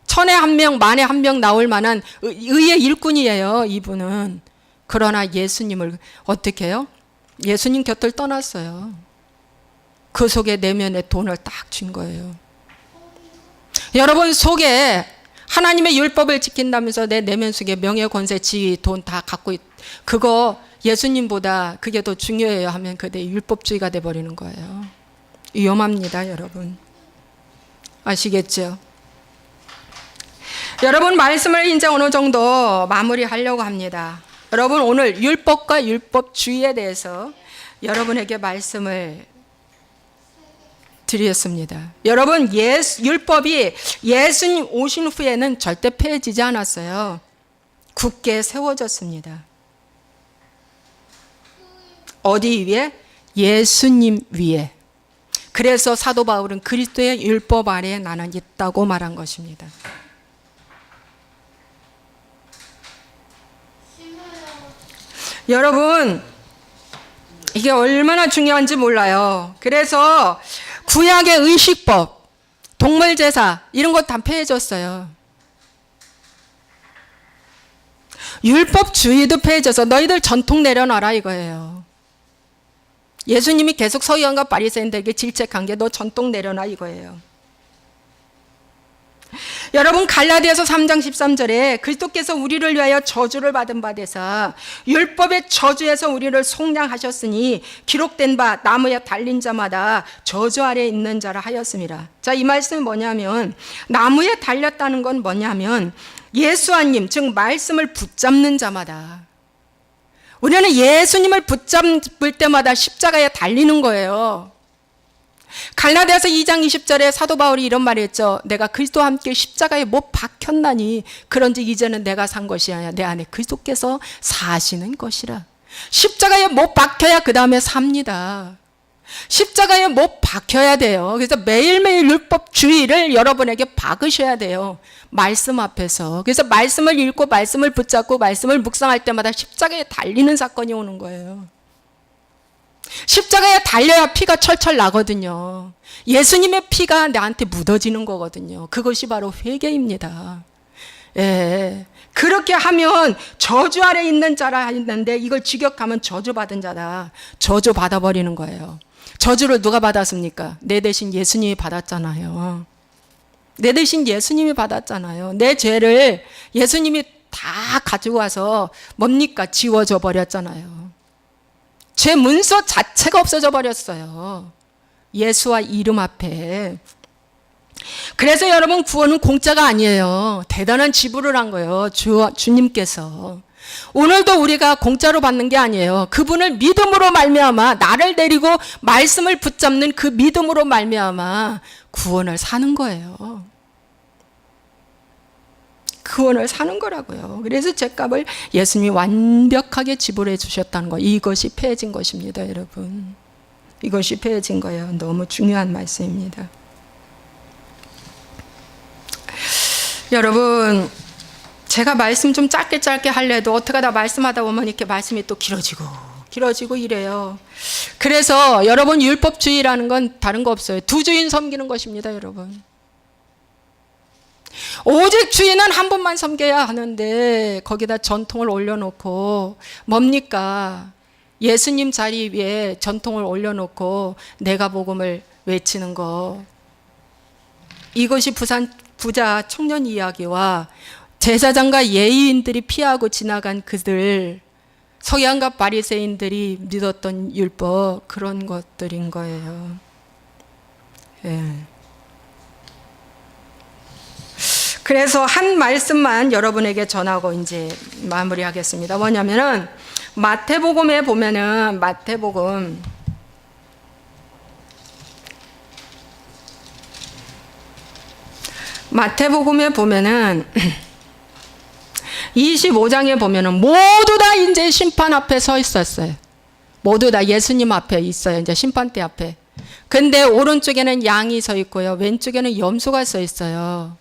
[SPEAKER 1] 1000에 1명, 만에 1명 나올 만한 의의 일꾼이에요, 이분은. 그러나 예수님을 어떻게 해요? 예수님 곁을 떠났어요. 그 속에 내면에 돈을 딱 준 거예요. 여러분 속에 하나님의 율법을 지킨다면서 내 내면 속에 명예, 권세, 지위, 돈 다 갖고 그거 예수님보다 그게 더 중요해요 하면 그게 율법주의가 돼버리는 거예요. 위험합니다, 여러분. 아시겠죠? 여러분 말씀을 이제 어느 정도 마무리하려고 합니다. 여러분 오늘 율법과 율법주의에 대해서 여러분에게 말씀을 드렸습니다. 여러분 율법이 예수님 오신 후에는 절대 폐해지지 않았어요. 굳게 세워졌습니다. 어디 위에? 예수님 위에. 그래서 사도 바울은 그리스도의 율법 아래에 나는 있다고 말한 것입니다. 여러분 이게 얼마나 중요한지 몰라요. 그래서 구약의 의식법, 동물제사 이런 것 다 폐해졌어요. 율법주의도 폐해져서 너희들 전통 내려놔라 이거예요. 예수님이 계속 서기관과 바리새인들에게 질책한 게 너 전통 내려놔 이거예요. 여러분 갈라디아서 3장 13절에 그리스도께서 우리를 위하여 저주를 받은 바 되사 율법의 저주에서 우리를 속량하셨으니 기록된 바 나무에 달린 자마다 저주 아래 있는 자라 하였습니다. 자, 이 말씀이 뭐냐면 나무에 달렸다는 건 뭐냐면 예수님 즉 말씀을 붙잡는 자마다 우리는 예수님을 붙잡을 때마다 십자가에 달리는 거예요. 갈라디아서 2장 20절에 사도 바울이 이런 말을 했죠. 내가 그리스도와 함께 십자가에 못 박혔나니 그런즉 이제는 내가 산 것이 아니라 내 안에 그리스도께서 사시는 것이라. 십자가에 못 박혀야 그 다음에 삽니다. 십자가에 못 박혀야 돼요. 그래서 매일매일 율법주의를 여러분에게 박으셔야 돼요. 말씀 앞에서. 그래서 말씀을 읽고 말씀을 붙잡고 말씀을 묵상할 때마다 십자가에 달리는 사건이 오는 거예요. 십자가에 달려야 피가 철철 나거든요. 예수님의 피가 나한테 묻어지는 거거든요. 그것이 바로 회개입니다. 예. 그렇게 하면 저주 아래 있는 자라 했는데 이걸 직역하면 저주받은 자다. 저주 받아버리는 거예요. 저주를 누가 받았습니까? 내 대신 예수님이 받았잖아요. 내 대신 예수님이 받았잖아요. 내 죄를 예수님이 다 가지고 와서 뭡니까? 지워져 버렸잖아요. 죄 문서 자체가 없어져 버렸어요. 예수와 이름 앞에. 그래서 여러분 구원은 공짜가 아니에요. 대단한 지불을 한 거예요. 주님께서. 오늘도 우리가 공짜로 받는 게 아니에요. 그분을 믿음으로 말미암아 나를 데리고 말씀을 붙잡는 그 믿음으로 말미암아 구원을 사는 거예요. 구원을 사는 거라고요. 그래서 죄값을 예수님이 완벽하게 지불해 주셨다는 거. 이것이 폐해진 것입니다, 여러분. 이것이 폐해진 거예요. 너무 중요한 말씀입니다. 여러분, 제가 말씀 좀 짧게 할래도 어떻게 하다 말씀하다 보면 이렇게 말씀이 또 길어지고 이래요. 그래서 여러분 율법주의라는 건 다른 거 없어요. 두 주인 섬기는 것입니다, 여러분. 오직 주인은 한 분만 섬겨야 하는데 거기다 전통을 올려놓고 뭡니까? 예수님 자리 위에 전통을 올려놓고 내가 복음을 외치는 거. 이것이 부자 청년 이야기와 제사장과 예의인들이 피하고 지나간 그들, 서기관과 바리새인들이 믿었던 율법, 그런 것들인 거예요. 예. 그래서 한 말씀만 여러분에게 전하고 이제 마무리하겠습니다. 뭐냐면은 마태복음에 보면은 마태복음 마태복음에 보면은 25장에 보면은 모두 다 이제 심판 앞에 서 있었어요. 모두 다 예수님 앞에 있어요. 이제 심판대 앞에. 근데 오른쪽에는 양이 서 있고요. 왼쪽에는 염소가 서 있어요.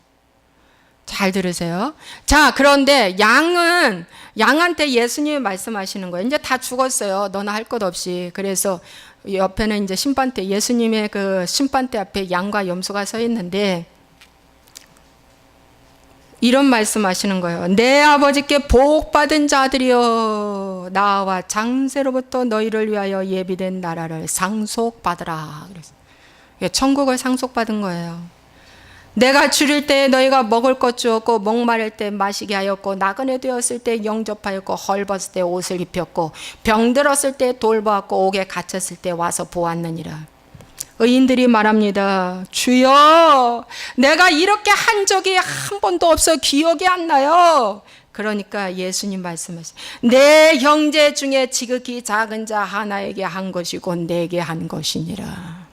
[SPEAKER 1] 잘 들으세요. 자, 그런데 양한테 예수님이 말씀하시는 거예요. 이제 다 죽었어요. 너나 할 것 없이. 그래서 옆에는 이제 심판대, 예수님의 그 심판대 앞에 양과 염소가 서 있는데 이런 말씀하시는 거예요. 내 아버지께 복받은 자들이여, 나와 장세로부터 너희를 위하여 예비된 나라를 상속받으라. 그래서 천국을 상속받은 거예요. 내가 줄일 때 너희가 먹을 것 주었고, 목마를 때 마시게 하였고, 나그네 되었을 때 영접하였고, 헐벗을 때 옷을 입혔고, 병들었을 때 돌보았고, 옥에 갇혔을 때 와서 보았느니라. 의인들이 말합니다. 주여, 내가 이렇게 한 적이 한 번도 없어 기억이 안 나요. 그러니까 예수님 말씀하시죠. 내 형제 중에 지극히 작은 자 하나에게 한 것이고 내게 한 것이니라.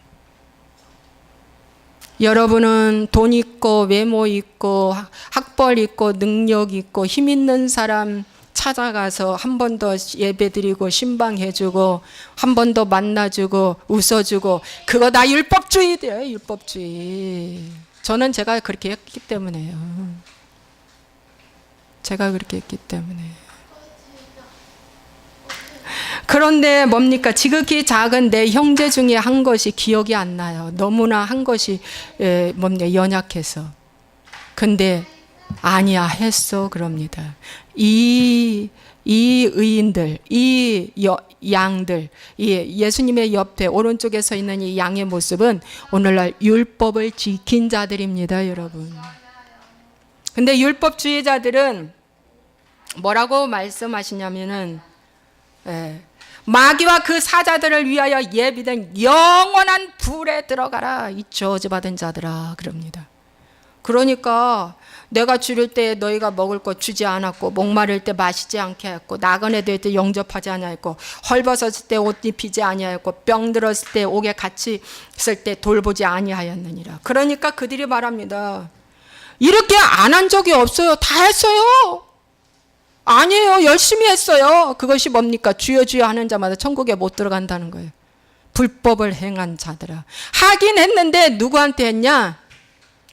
[SPEAKER 1] 여러분은 돈 있고 외모 있고 학벌 있고 능력 있고 힘 있는 사람 찾아가서 한 번 더 예배드리고 신방해주고 한 번 더 만나주고 웃어주고, 그거 다 율법주의돼요. 율법주의. 저는 제가 그렇게 했기 때문에요. 제가 그렇게 했기 때문에. 그런데 뭡니까? 지극히 작은 내 형제 중에 한 것이 기억이 안 나요. 너무나 한 것이 연약해서. 근데 아니야 했어 그럽니다. 이 의인들, 이 양들, 이 예수님의 옆에 오른쪽에 서 있는 이 양의 모습은 오늘날 율법을 지킨 자들입니다, 여러분. 근데 율법주의자들은 뭐라고 말씀하시냐면은, 마귀와 그 사자들을 위하여 예비된 영원한 불에 들어가라, 이 저주받은 자들아, 그럽니다. 그러니까 내가 줄일 때 너희가 먹을 것 주지 않았고, 목마를 때 마시지 않게 하였고, 나그네 될 때 영접하지 아니하였고, 헐벗었을 때 옷 입히지 아니하였고, 병들었을 때 옥에 갇혔을 때 돌보지 아니하였느니라. 그러니까 그들이 말합니다. 이렇게 안 한 적이 없어요. 다 했어요. 아니에요. 열심히 했어요. 그것이 뭡니까? 주여 주여 하는 자마다 천국에 못 들어간다는 거예요. 불법을 행한 자들아. 하긴 했는데 누구한테 했냐?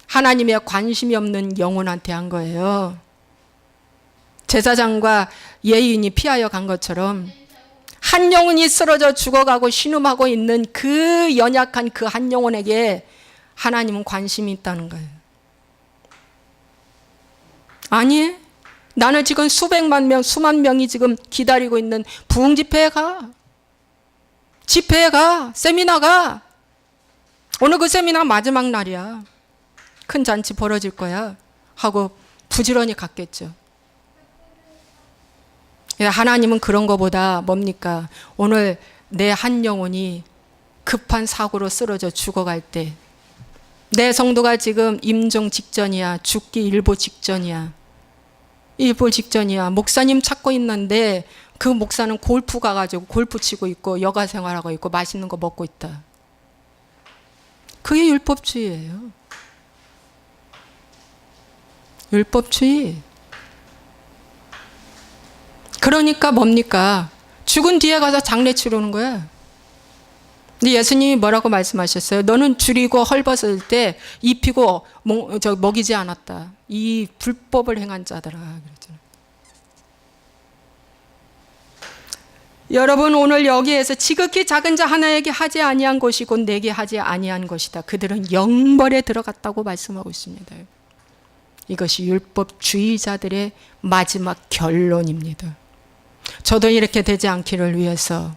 [SPEAKER 1] 하나님의 관심이 없는 영혼한테 한 거예요. 제사장과 예인이 피하여 간 것처럼 한 영혼이 쓰러져 죽어가고 신음하고 있는 그 연약한 그 한 영혼에게 하나님은 관심이 있다는 거예요. 아니, 나는 지금 수백만 명, 수만 명이 지금 기다리고 있는 부흥 집회에 가. 집회에 가. 세미나 가. 오늘 그 세미나 마지막 날이야. 큰 잔치 벌어질 거야 하고 부지런히 갔겠죠. 하나님은 그런 거보다 뭡니까? 오늘 내 한 영혼이 급한 사고로 쓰러져 죽어갈 때, 내 성도가 지금 임종 직전이야. 죽기 일보 직전이야. 일보 직전이야. 목사님 찾고 있는데 그 목사는 골프 가가지고 골프 치고 있고 여가 생활하고 있고 맛있는 거 먹고 있다. 그게 율법주의예요. 율법주의. 그러니까 뭡니까? 죽은 뒤에 가서 장례 치르는 거야. 근데 예수님이 뭐라고 말씀하셨어요? 너는 줄이고 헐벗을 때 입히고 먹이지 않았다. 이 불법을 행한 자들아. 그랬잖아요. 여러분, 오늘 여기에서 지극히 작은 자 하나에게 하지 아니한 것이고 내게 하지 아니한 것이다. 그들은 영벌에 들어갔다고 말씀하고 있습니다. 이것이 율법주의자들의 마지막 결론입니다. 저도 이렇게 되지 않기를 위해서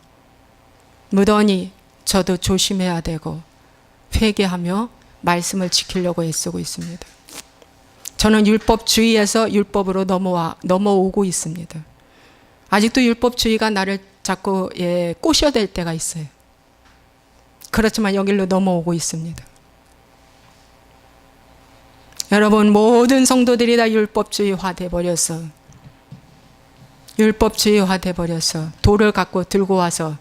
[SPEAKER 1] 무던히 저도 조심해야 되고 회개하며 말씀을 지키려고 애쓰고 있습니다. 저는 율법주의에서 율법으로 넘어오고 있습니다. 아직도 율법주의가 나를 자꾸 꼬셔댈 때가 있어요. 그렇지만 여기로 넘어오고 있습니다. 여러분, 모든 성도들이 다 율법주의화 돼버려서 돌을 갖고 들고 와서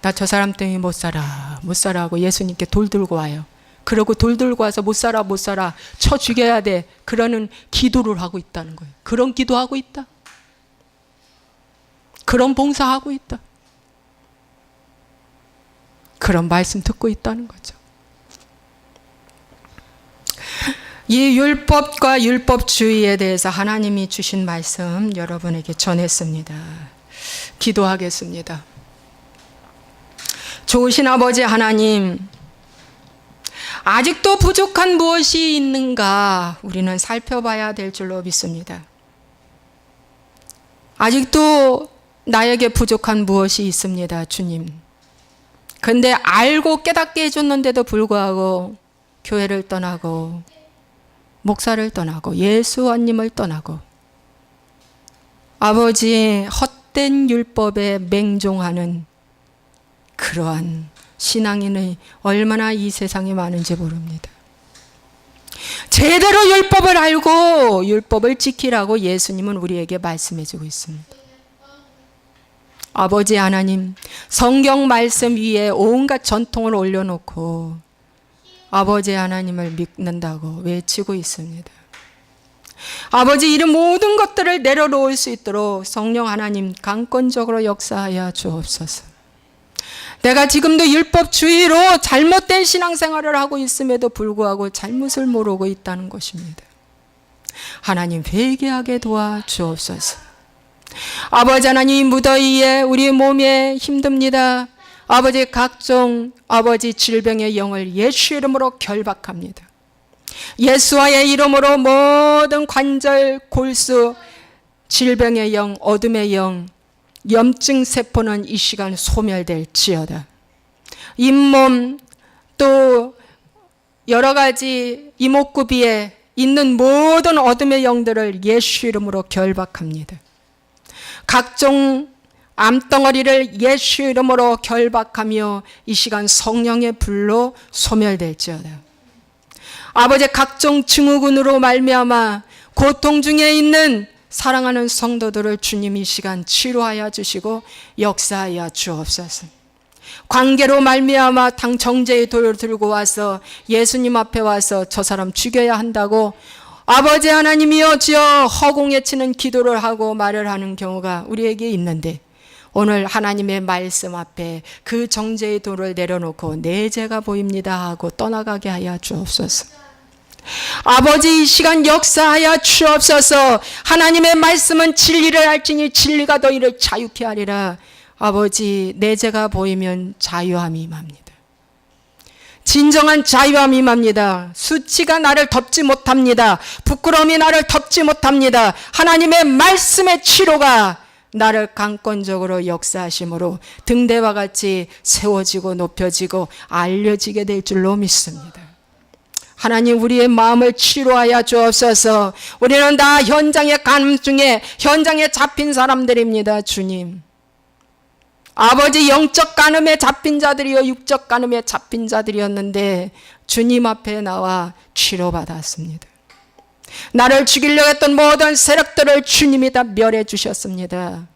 [SPEAKER 1] 나 저 사람 때문에 못 살아 하고 예수님께 돌 들고 와요. 그러고 돌 들고 와서 못 살아 쳐 죽여야 돼, 그러는 기도를 하고 있다는 거예요. 그런 기도하고 있다, 그런 봉사하고 있다, 그런 말씀 듣고 있다는 거죠. 이 율법과 율법주의에 대해서 하나님이 주신 말씀 여러분에게 전했습니다. 기도하겠습니다. 좋으신 아버지 하나님, 아직도 부족한 무엇이 있는가 우리는 살펴봐야 될 줄로 믿습니다. 아직도 나에게 부족한 무엇이 있습니다, 주님. 근데 알고 깨닫게 해줬는데도 불구하고 교회를 떠나고 목사를 떠나고 예수님을 떠나고 아버지의 헛된 율법에 맹종하는 그러한 신앙인의 얼마나 이 세상에 많은지 모릅니다. 제대로 율법을 알고 율법을 지키라고 예수님은 우리에게 말씀해주고 있습니다. 아버지 하나님, 성경 말씀 위에 온갖 전통을 올려놓고 아버지 하나님을 믿는다고 외치고 있습니다. 아버지, 이런 모든 것들을 내려놓을 수 있도록 성령 하나님 강권적으로 역사하여 주옵소서. 내가 지금도 율법주의로 잘못된 신앙생활을 하고 있음에도 불구하고 잘못을 모르고 있다는 것입니다. 하나님, 회개하게 도와 주옵소서. 아버지 하나님, 무더위에 우리 몸에 힘듭니다. 아버지, 각종 아버지 질병의 영을 예수 이름으로 결박합니다. 예수와의 이름으로 모든 관절, 골수, 질병의 영, 어둠의 영, 염증 세포는 이 시간 소멸될지어다. 잇몸 또 여러 가지 이목구비에 있는 모든 어둠의 영들을 예수 이름으로 결박합니다. 각종 암덩어리를 예수 이름으로 결박하며 이 시간 성령의 불로 소멸될지어다. 아버지, 각종 증후군으로 말미암아 고통 중에 있는 사랑하는 성도들을 주님 이 시간 치료하여 주시고 역사하여 주옵소서. 관계로 말미암아 당 정죄의 돌을 들고 와서 예수님 앞에 와서 저 사람 죽여야 한다고 아버지 하나님이여 주여 허공에 치는 기도를 하고 말을 하는 경우가 우리에게 있는데, 오늘 하나님의 말씀 앞에 그 정죄의 돌을 내려놓고 내 죄가 보입니다 하고 떠나가게 하여 주옵소서. 아버지, 이 시간 역사하여 주옵소서. 하나님의 말씀은 진리를 알지니 진리가 너희를 자유케 하리라. 아버지, 내 죄가 보이면 자유함이 임합니다. 진정한 자유함이 임합니다. 수치가 나를 덮지 못합니다. 부끄러움이 나를 덮지 못합니다. 하나님의 말씀의 치료가 나를 강권적으로 역사하심으로 등대와 같이 세워지고 높여지고 알려지게 될 줄로 믿습니다. 하나님, 우리의 마음을 치료하여 주옵소서. 우리는 다 현장의 간음 중에 현장에 잡힌 사람들입니다. 주님, 아버지, 영적 간음에 잡힌 자들이요 육적 간음에 잡힌 자들이었는데 주님 앞에 나와 치료받았습니다. 나를 죽이려고 했던 모든 세력들을 주님이 다 멸해 주셨습니다.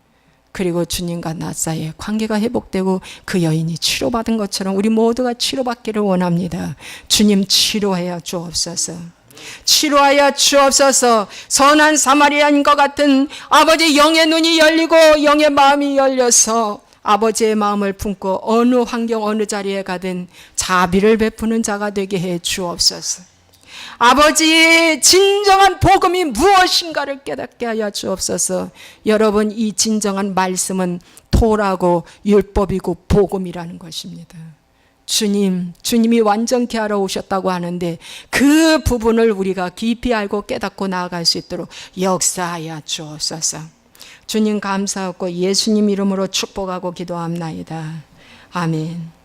[SPEAKER 1] 그리고 주님과 나 사이에 관계가 회복되고 그 여인이 치료받은 것처럼 우리 모두가 치료받기를 원합니다. 주님, 치료하여 주옵소서. 치료하여 주옵소서. 선한 사마리아인과 같은 아버지, 영의 눈이 열리고 영의 마음이 열려서 아버지의 마음을 품고 어느 환경 어느 자리에 가든 자비를 베푸는 자가 되게 해 주옵소서. 아버지, 진정한 복음이 무엇인가를 깨닫게 하여 주옵소서. 여러분, 이 진정한 말씀은 토라고 율법이고 복음이라는 것입니다. 주님이 완전케 하러 오셨다고 하는데 그 부분을 우리가 깊이 알고 깨닫고 나아갈 수 있도록 역사하여 주옵소서. 주님 감사하고 예수님 이름으로 축복하고 기도합나이다. 아멘.